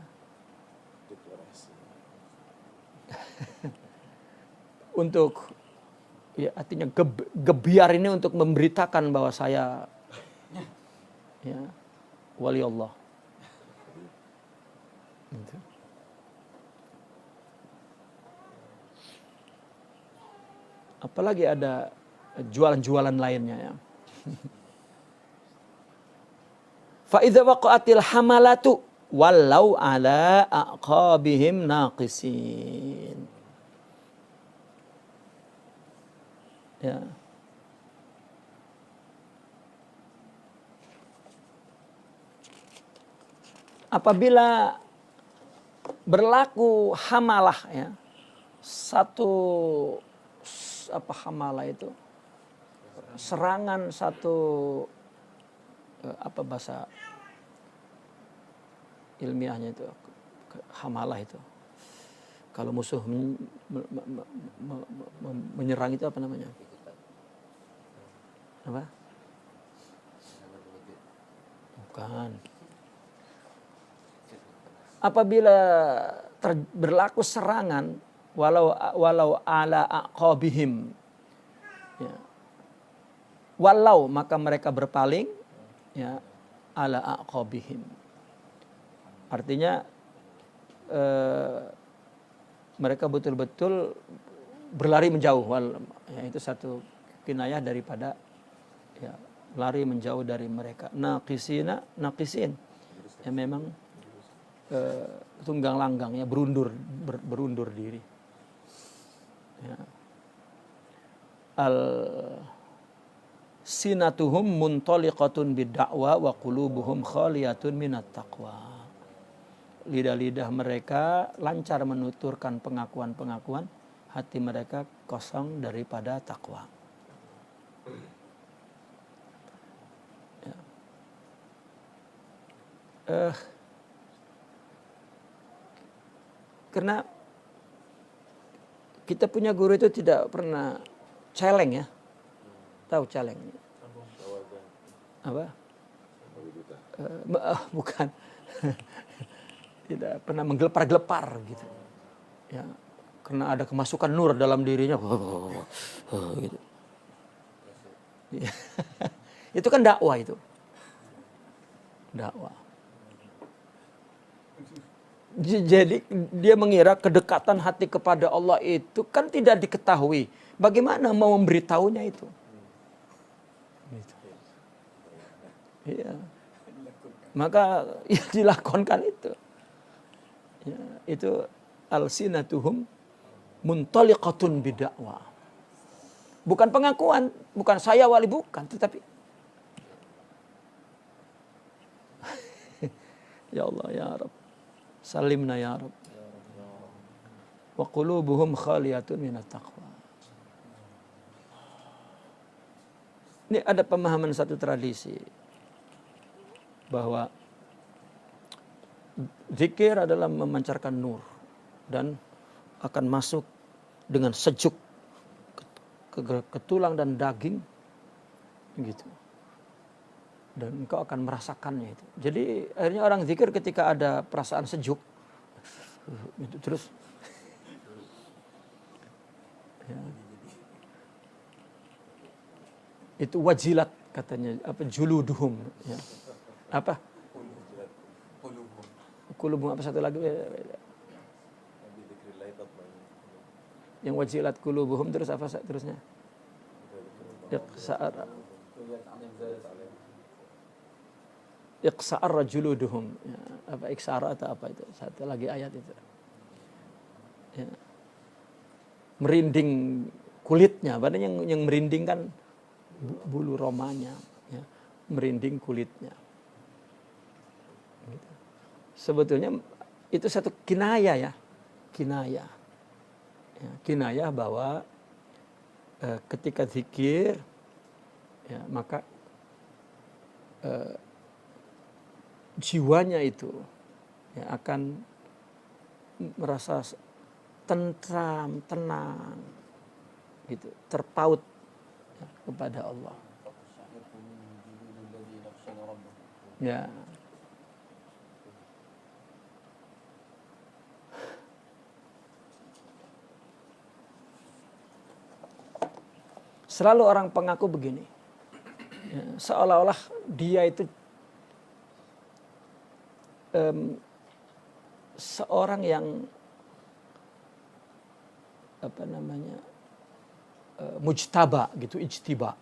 untuk ya artinya gebiar ini untuk memberitakan bahwa saya ya wali Allah. Gitu. Apalagi ada jualan-jualan lainnya ya. Fa idza waqa'atil hamalatu walau ala aqabihim naqisin. Ya. Apabila berlaku hamalah ya. Satu apa hamalah itu? Serangan satu apa bahasa ilmiahnya itu hamalah itu. Kalau musuh menyerang itu apa namanya? Apa? Bukan. Apabila berlaku serangan walau ala aqabihim ya. Walau maka mereka berpaling ya ala aqabihim. Artinya mereka betul-betul berlari menjauh. Ya, itu satu kinayah daripada ya, lari menjauh dari mereka. Naqisin. Ya memang tunggang langgang ya berundur diri. Ya. Sinatuhum muntaliqatun bid-da'wa wa qulubuhum khaliyatun minat taqwa. Lidah-lidah mereka lancar menuturkan pengakuan-pengakuan, hati mereka kosong daripada takwa. Ya. Karena kita punya guru itu tidak pernah celeng ya. Tahu celeng? Apa? Bukan. Tidak pernah menggelepar-gelepar gitu. Ya, karena ada kemasukan nur dalam dirinya. Gitu. Itu kan dakwah itu. Dakwah. Jadi dia mengira kedekatan hati kepada Allah itu kan tidak diketahui. Bagaimana mau memberitahunya itu? Gitu. Iya. Maka yang dilakonkan itu. Ya, itu alsinatuhum muntaliqatun bidakwah. Bukan pengakuan, bukan saya wali, bukan, tetapi ya Allah ya Rabb. Salimna ya Rabb. Wa qulubuhum khaliyatun minat taqwa. Ini ada pemahaman satu tradisi bahwa zikir adalah memancarkan nur dan akan masuk dengan sejuk ke tulang dan daging gitu. Dan engkau akan merasakannya itu. Jadi akhirnya orang zikir ketika ada perasaan sejuk gitu, terus ya. Itu wajilat katanya, apa juluduhum ya. Apa? Kulubum apa satu lagi? Yang wajilat kulubuhum terus apa terusnya? Iqsa'ar juluduhum ya, apa iqsa'ar atau apa itu satu lagi ayat itu ya. Merinding kulitnya, padahal yang merinding kan bulu romanya ya, merinding kulitnya gitu. Sebetulnya itu satu kinayah ya, kinayah bahwa ketika zikir ya, maka jiwanya itu ya, akan merasa tentram, tenang, gitu, terpaut ya, kepada Allah. Ya. Selalu orang pengaku begini, ya, seolah-olah dia itu seorang yang mujtaba gitu, ijtiba,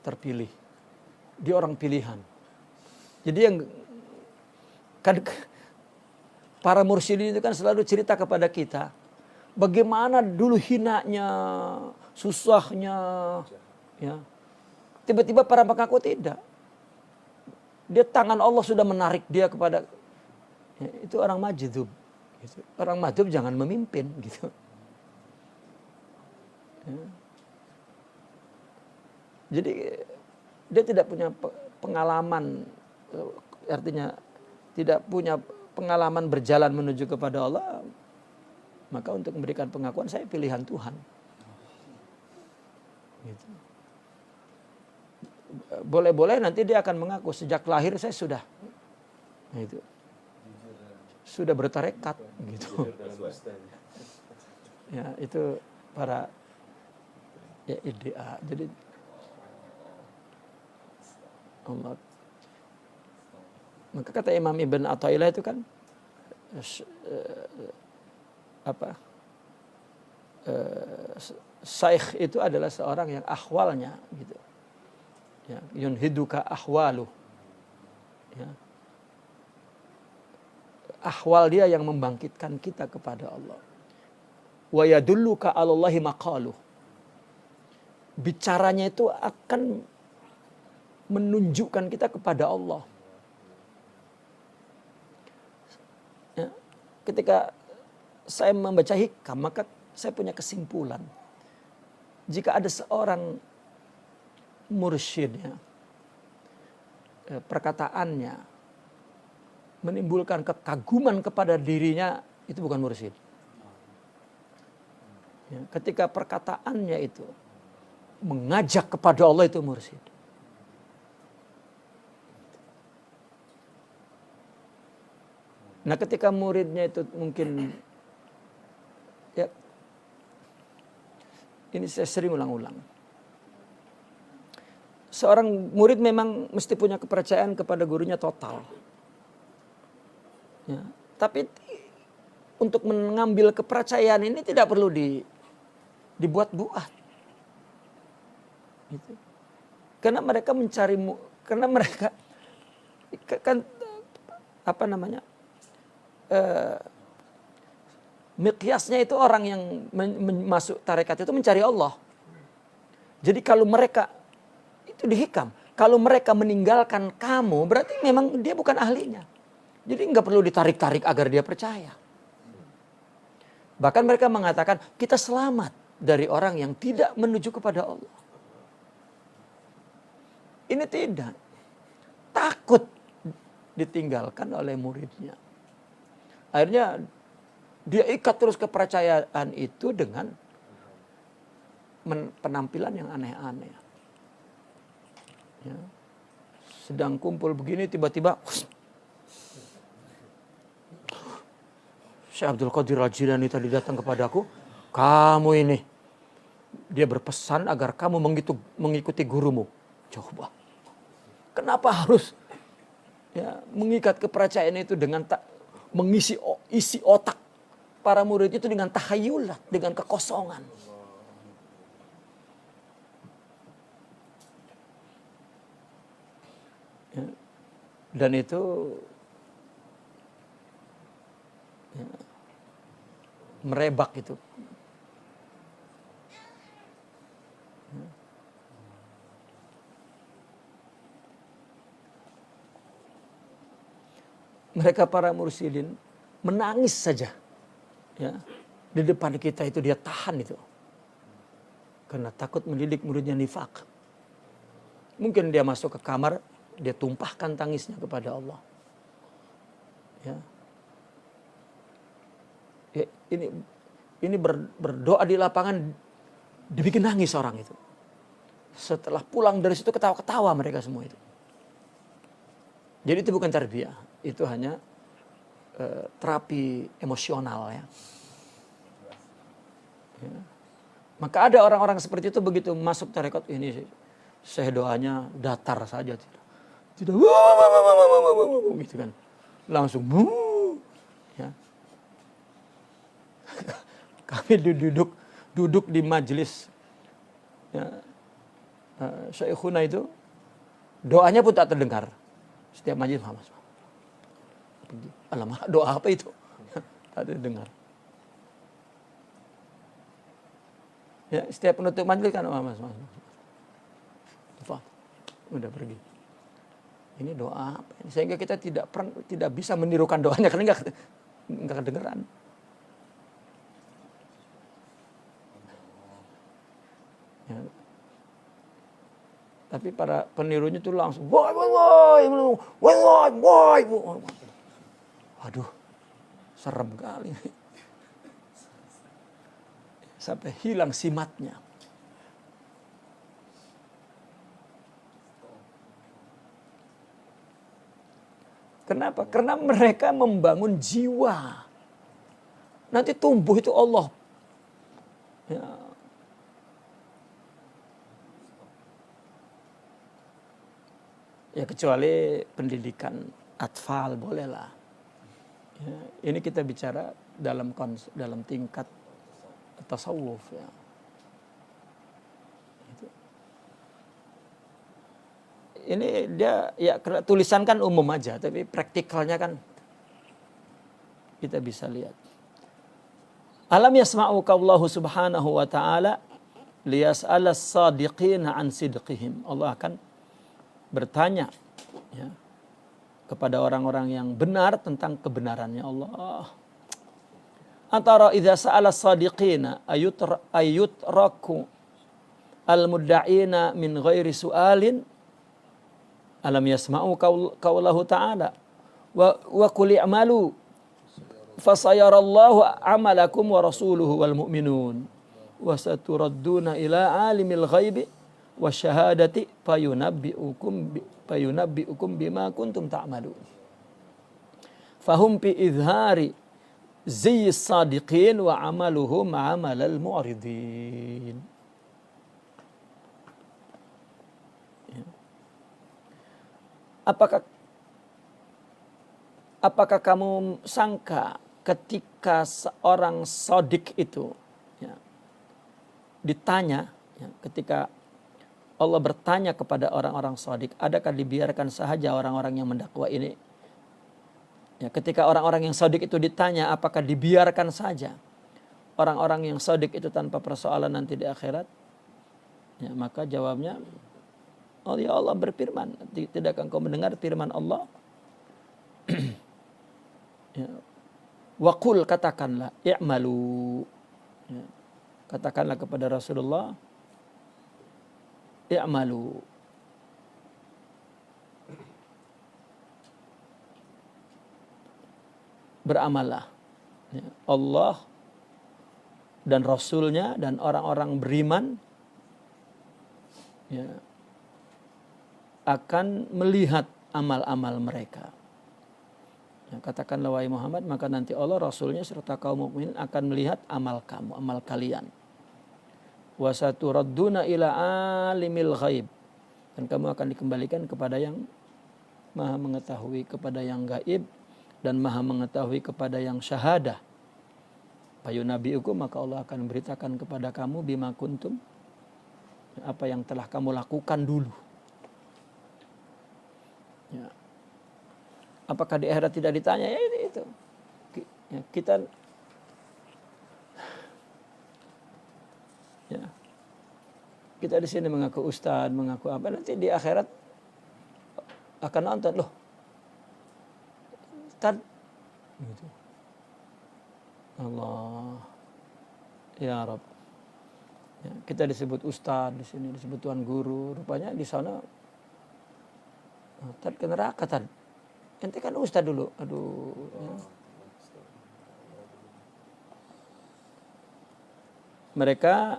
terpilih. Dia orang pilihan. Jadi yang kan para mursyidin itu kan selalu cerita kepada kita bagaimana dulu hinanya, susahnya, ya. Tiba-tiba para pengaku tidak. Dia tangan Allah sudah menarik dia kepada, ya, itu orang majdub. Gitu. Orang majdub jangan memimpin gitu. Ya. Jadi dia tidak punya pengalaman, artinya tidak punya pengalaman berjalan menuju kepada Allah, maka untuk memberikan pengakuan saya pilihan Tuhan. Gitu. Boleh-boleh nanti dia akan mengaku sejak lahir saya sudah, itu sudah bertarekat gitu. Ya itu para ya IDA. Jadi Allah. Maka kata Imam Ibn Athaillah itu kan Syekh itu adalah seorang yang ahwalnya gitu. Ya, yunhiduka ahwalu. Ya. Ahwal dia yang membangkitkan kita kepada Allah. Wa yadulluka 'alallahi maqaluh. Bicaranya itu akan menunjukkan kita kepada Allah. Ya. Ketika saya membaca hikam, maka saya punya kesimpulan. Jika ada seorang mursyidnya, perkataannya menimbulkan kekaguman kepada dirinya, itu bukan mursyid. Ya, ketika perkataannya itu mengajak kepada Allah, itu mursyid. Nah ketika muridnya itu mungkin, ya ini saya sering ulang-ulang. Seorang murid memang mesti punya kepercayaan kepada gurunya total. Ya, tapi untuk mengambil kepercayaan ini tidak perlu dibuat-buat. Gitu. Karena mereka mencari, karena mereka kan miqyasnya itu orang yang masuk tarekat itu mencari Allah. Jadi kalau mereka itu dihikam, kalau mereka meninggalkan kamu, berarti memang dia bukan ahlinya. Jadi nggak perlu ditarik-tarik agar dia percaya. Bahkan mereka mengatakan kita selamat dari orang yang tidak menuju kepada Allah. Ini tidak. Takut ditinggalkan oleh muridnya. Akhirnya dia ikat terus kepercayaan itu dengan penampilan yang aneh-aneh. Ya. Sedang kumpul begini tiba-tiba Syekh Abdul Qadir Al-Jilani tadi datang kepadaku. Kamu ini, dia berpesan agar kamu mengikuti gurumu. Coba. Kenapa harus ya, mengikat kepercayaan itu dengan isi otak para murid itu dengan tahayulat, dengan kekosongan. Ya. Dan itu ya, merebak itu. Ya. Mereka para mursyidin menangis saja. Ya, di depan kita itu dia tahan itu. Karena takut mendidik muridnya nifak. Mungkin dia masuk ke kamar, dia tumpahkan tangisnya kepada Allah. Ya. Ya, ini berdoa di lapangan dibikin nangis orang itu. Setelah pulang dari situ ketawa-ketawa mereka semua itu. Jadi itu bukan tarbiyah, itu hanya terapi emosional ya. Ya. Maka ada orang-orang seperti itu begitu masuk tarekat ini saya doanya datar saja tidak gitu kan. Langsung ya. Kami duduk di majelis ya, Syekhuna itu doanya pun tak terdengar. Setiap majelis Mas. Alamak, doa apa itu? Tak terdengar. Ya, setiap penutup majelis kan Mas. Udah pergi. Ini doa apa? Sehingga kita tidak bisa menirukan doanya karena enggak kedengeran. Ya. Tapi para penirunya itu langsung woi. Waduh, serem kali. Sampai hilang simatnya. Kenapa? Karena mereka membangun jiwa. Nanti tumbuh itu Allah. Ya. Ya kecuali pendidikan atfal bolehlah. Ya, ini kita bicara dalam tingkat tasawuf ya. Ini dia ya tulisan kan umum aja, tapi praktikalnya kan kita bisa lihat. Alam yasma'u qaullahu subhanahu wa ta'ala liyas'ala as-sadiqina an sidqihim. Allah akan bertanya ya, kepada orang-orang yang benar tentang kebenarannya Allah. Antara idza sa'ala as-sadiqina ayutraku al-mudda'ina min ghairi su'alin. Alam yasma'u qaulahu ta'ala wa qul i'malu fasayarallahu amalakum wa rasuluhu wal mu'minun wa saturadduna ila alimil ghaibi wasyahadati fayunabbi'ukum bima kuntum ta'malun. Fahum fi izhari ziyyis sadiqin wa amaluhum amalal mu'ridin. Apakah kamu sangka ketika seorang sodik itu ya, ditanya ya, ketika Allah bertanya kepada orang-orang sodik, adakah dibiarkan sahaja orang-orang yang mendakwa ini? Ya, ketika orang-orang yang sodik itu ditanya, apakah dibiarkan saja orang-orang yang sodik itu tanpa persoalan nanti di akhirat? Ya, maka jawabnya, oh ya Allah berfirman, tidakkah engkau mendengar firman Allah? Ya. Wa qul, katakanlah, i'malu. Ya. Katakanlah kepada Rasulullah, i'malu. Beramallah. Ya. Allah dan Rasulnya dan orang-orang beriman ya, akan melihat amal-amal mereka. Ya, katakanlah wahai Muhammad, maka nanti Allah, Rasulnya serta kaum mukminin akan melihat amal kamu, amal kalian. Wa saturadduna ila alimil ghaib. Dan kamu akan dikembalikan kepada yang maha mengetahui, kepada yang gaib, dan maha mengetahui kepada yang syahadah. Fayunabbi'ukum, maka Allah akan beritakan kepada kamu bima kuntum, apa yang telah kamu lakukan dulu. Ya. Apakah di akhirat tidak ditanya? Ya itu. Ya, kita di sini mengaku ustadz, mengaku apa, nanti di akhirat akan nonton loh. Ustadz gitu. Allah ya Rabb. Ya, kita disebut ustadz, di sini disebut tuan guru, rupanya di sana tad ke neraka tad. Ente kan ustadz dulu. Aduh. Ya. Mereka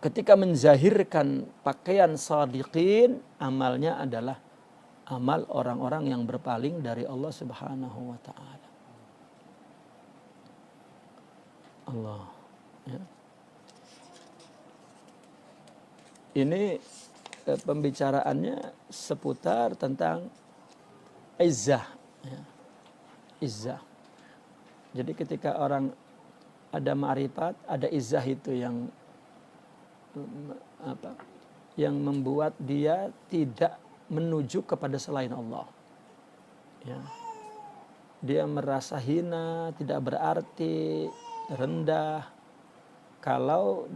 ketika menzahirkan pakaian shadiqin, amalnya adalah amal orang-orang yang berpaling dari Allah Subhanahu wa taala. Allah. Ya. ini pembicaraannya seputar tentang izzah. Ya. Izzah. Jadi ketika orang ada ma'rifat, ada izzah itu yang yang membuat dia tidak menuju kepada selain Allah. Ya. Dia merasa hina, tidak berarti, rendah. Kalau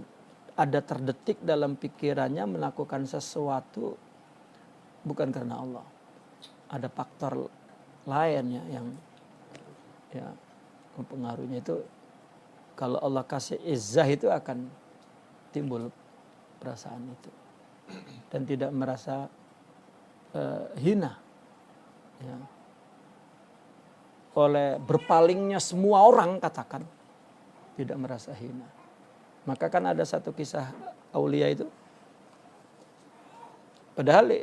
ada terdetik dalam pikirannya melakukan sesuatu bukan karena Allah. Ada faktor lainnya yang ya mempengaruhinya itu. Kalau Allah kasih izzah itu akan timbul perasaan itu. Dan tidak merasa hina. Ya. Oleh berpalingnya semua orang katakan. Tidak merasa hina. Maka kan ada satu kisah aulia itu. Padahal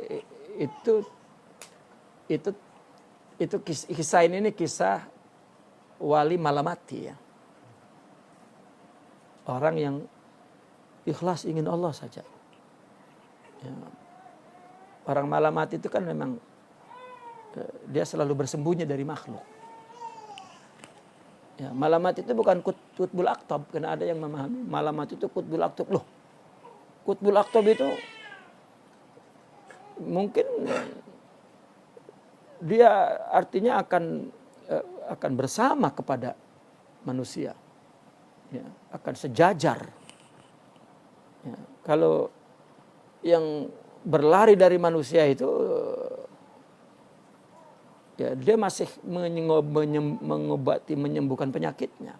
itu kisah ini kisah wali malamati ya. Orang yang ikhlas ingin Allah saja. Ya. Orang malamati itu kan memang dia selalu bersembunyi dari makhluk. Ya, malamat itu bukan kutbul aktab, karena ada yang memahami malamat itu kutbul aktab. Loh, kutbul aktab itu mungkin dia artinya akan bersama kepada manusia, ya, akan sejajar. Ya, kalau yang berlari dari manusia itu ya, dia masih mengobati, menyembuhkan penyakitnya.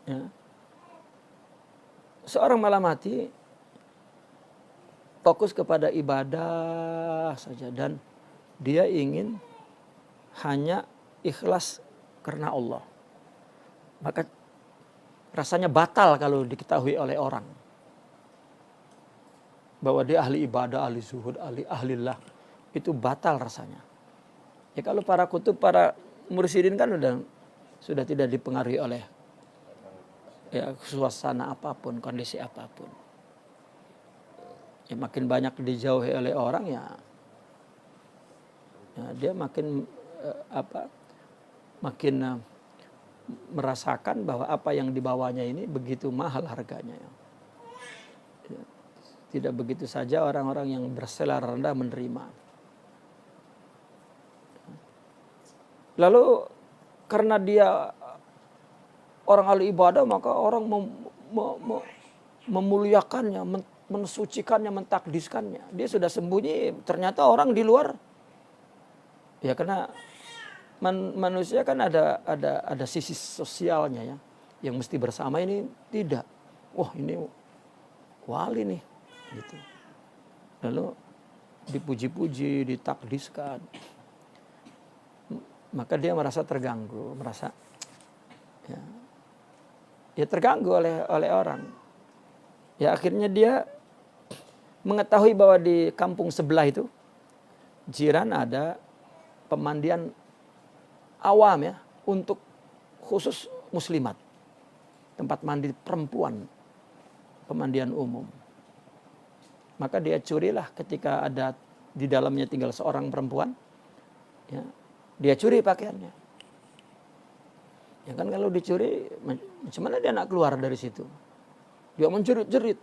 Ya. Seorang malamati fokus kepada ibadah saja dan dia ingin hanya ikhlas karena Allah. Maka rasanya batal kalau diketahui oleh orang bahwa dia ahli ibadah, ahli zuhud, ahlillah. Itu batal rasanya. Ya kalau para kutub, para mursyidin kan sudah tidak dipengaruhi oleh ya, suasana apapun, kondisi apapun. Ya makin banyak dijauhi oleh orang ya dia makin makin merasakan bahwa apa yang dibawanya ini begitu mahal harganya. Ya, tidak begitu saja orang-orang yang berselera rendah menerima. Lalu karena dia orang ahli ibadah maka orang memuliakannya, mensucikannya, mentakdiskannya. Dia sudah sembunyi, ternyata orang di luar ya karena manusia kan ada sisi sosialnya ya yang mesti bersama, ini tidak. Wah, ini wali nih gitu. Lalu dipuji-puji, ditakdiskan. Maka dia merasa terganggu, merasa ya terganggu oleh orang. Ya akhirnya dia mengetahui bahwa di kampung sebelah itu jiran ada pemandian awam ya untuk khusus muslimat, tempat mandi perempuan, pemandian umum. Maka dia curilah ketika ada di dalamnya tinggal seorang perempuan, ya. Dia curi pakaiannya. Ya kan kalau dicuri, macam mana dia nak keluar dari situ? Dia menjerit-jerit.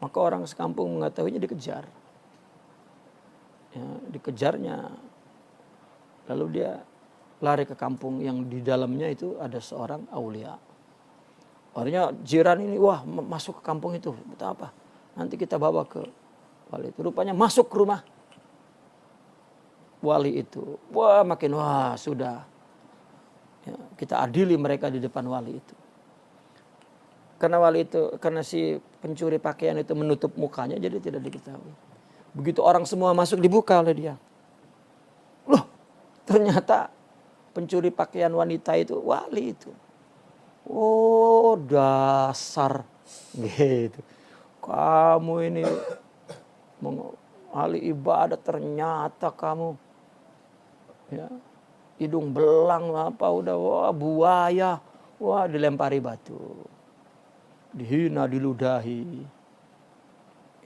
Maka orang sekampung mengetahuinya dikejar. Ya, dikejarnya. Lalu dia lari ke kampung yang di dalamnya itu ada seorang aulia. Akhirnya jiran ini, wah masuk ke kampung itu. Betul apa? Nanti kita bawa ke wali itu. Rupanya masuk ke rumah wali itu. Wah makin sudah. Ya, kita adili mereka di depan wali itu. Karena wali itu, karena si pencuri pakaian itu menutup mukanya, jadi tidak diketahui. Begitu orang semua masuk, dibuka oleh dia. Loh, ternyata pencuri pakaian wanita itu wali itu. Oh dasar gitu. Kamu ini ahli ibadah, ternyata kamu ya hidung belang apa udah buaya, dilempari batu, dihina, diludahi.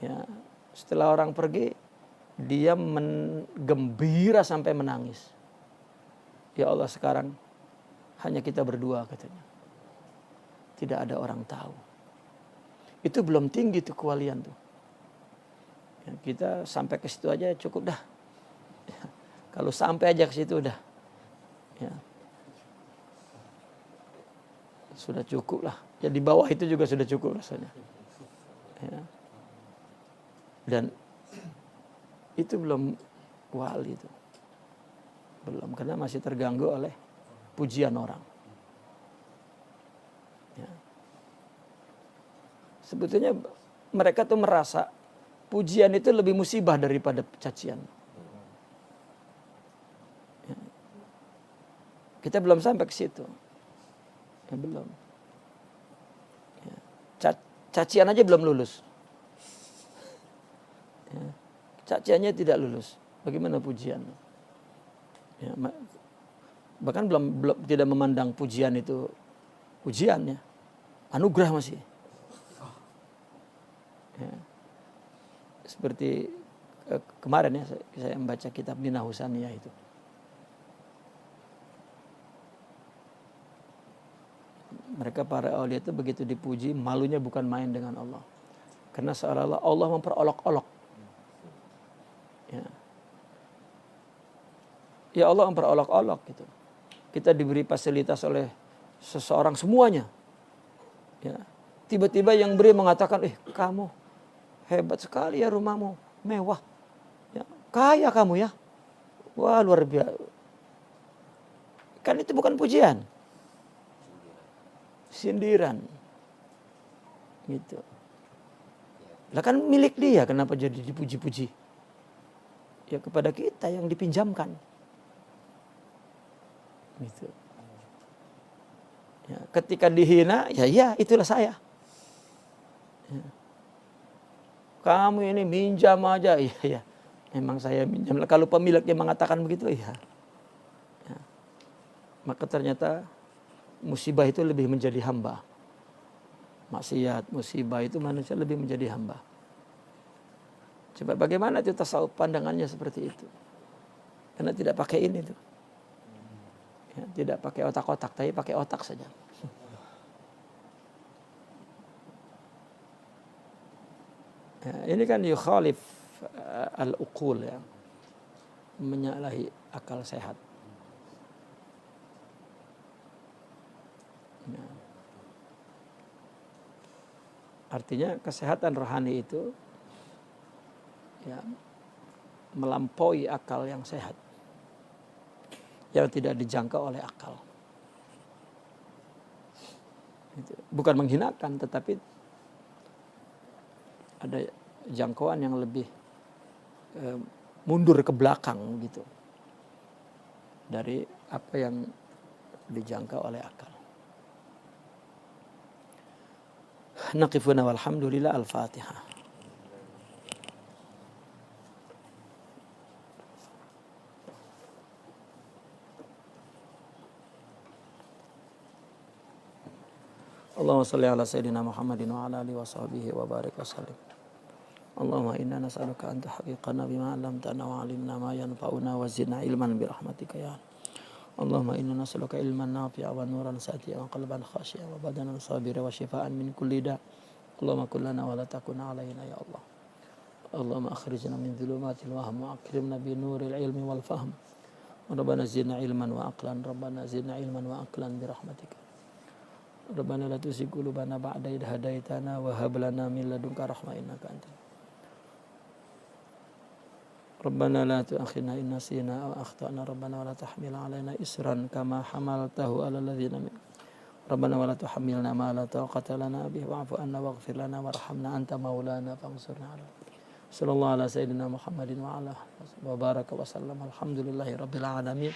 Ya, setelah orang pergi, dia gembira sampai menangis. Ya Allah, sekarang hanya kita berdua katanya. Tidak ada orang tahu. Itu belum tinggi tuh kewalian tuh. Ya, kita sampai ke situ aja cukup dah. Ya, kalau sampai aja ke situ udah. Ya. Sudah cukup lah. Ya di bawah itu juga sudah cukup rasanya. Ya. Dan itu belum wali itu. Belum, karena masih terganggu oleh pujian orang. Ya. Sebetulnya mereka tuh merasa pujian itu lebih musibah daripada cacian. Ya. Kita belum sampai ke situ. Ya, belum. Ya. Cacian aja belum lulus. Ya. Caciannya tidak lulus. Bagaimana pujian? Ya, bahkan belum tidak memandang pujian itu pujiannya, anugerah masih. Ya. Seperti kemarin ya saya membaca kitab Minah Husaniyah itu. Mereka para aulia itu begitu dipuji, malunya bukan main dengan Allah. Karena seolah-olah Allah memperolok-olok. Ya. Ya Allah memperolok-olok gitu. Kita diberi fasilitas oleh seseorang semuanya. Ya. Tiba-tiba yang beri mengatakan, kamu hebat sekali ya rumahmu, mewah. Ya. Kaya kamu ya. Wah luar biasa. Kan itu bukan pujian. Sindiran. Gitu. Lah kan milik dia, kenapa jadi dipuji-puji? Ya kepada kita yang dipinjamkan. Gitu. Ya, ketika dihina, ya itulah saya. Ya. Kamu ini minjam aja, iya. Memang saya minjam. Kalau pemiliknya mengatakan begitu, iya. Ya. Maka ternyata musibah itu lebih menjadi hamba. Maksiat, musibah itu manusia lebih menjadi hamba. Coba bagaimana itu tasawuf pandangannya seperti itu. Karena tidak pakai ini tuh. Ya, tidak pakai otak-otak, tapi pakai otak saja. Ya, ini kan yukhalif al-uqul ya. Menyalahi akal sehat. Ya. Artinya kesehatan rohani itu ya melampaui akal yang sehat, yang tidak dijangkau oleh akal. Bukan menghinakan, tetapi ada jangkauan yang lebih mundur ke belakang gitu dari apa yang dijangkau oleh akal. Naqifuna walhamdulillah, al-Fatihah. Allahumma salli ala sayyidina Muhammadin wa ala alihi wa sahbihi wa barik wa sallim. Allahumma inna nas'aluka an tuhaqqiqana bima 'allamtana wa 'allimna ma yanfa'una wa zidna ilman bi rahmatika ya. Allahumma inna nas'aluka ilman nafi'a wa nuran sati'a wa qalban khashi'a wa badanan sabira wa shifaa'an min kulli da'. Allahumma kun lana wa la takun 'alaina ya Allah. Allahumma akhrijna min dhulumatil wahm wa akrimna bi nuril ilmi wal fahm. Rabbana zidna ilman wa aqlan, Rabbana zidna ilman wa aqlan bi rahmatika. Rabbana la tuzigh qulubana ba'da idh hadaitana wa hab lana min ladunka rahmah innaka antal. Rabbana la tu'akhidna in nasina aw akhtana, Rabbana wa la tahmil 'alaina isran kama hamaltahu 'alal ladzina min. Rabbana wa la tuhammilna ma la taqata lana bihi wa'fu 'anna waghfir lana warhamna anta maulana fansurna 'ala. Sallallahu ala sayyidina Muhammadin wa ala wa baraka wa sallam. Alhamdulillahi rabbil alamin.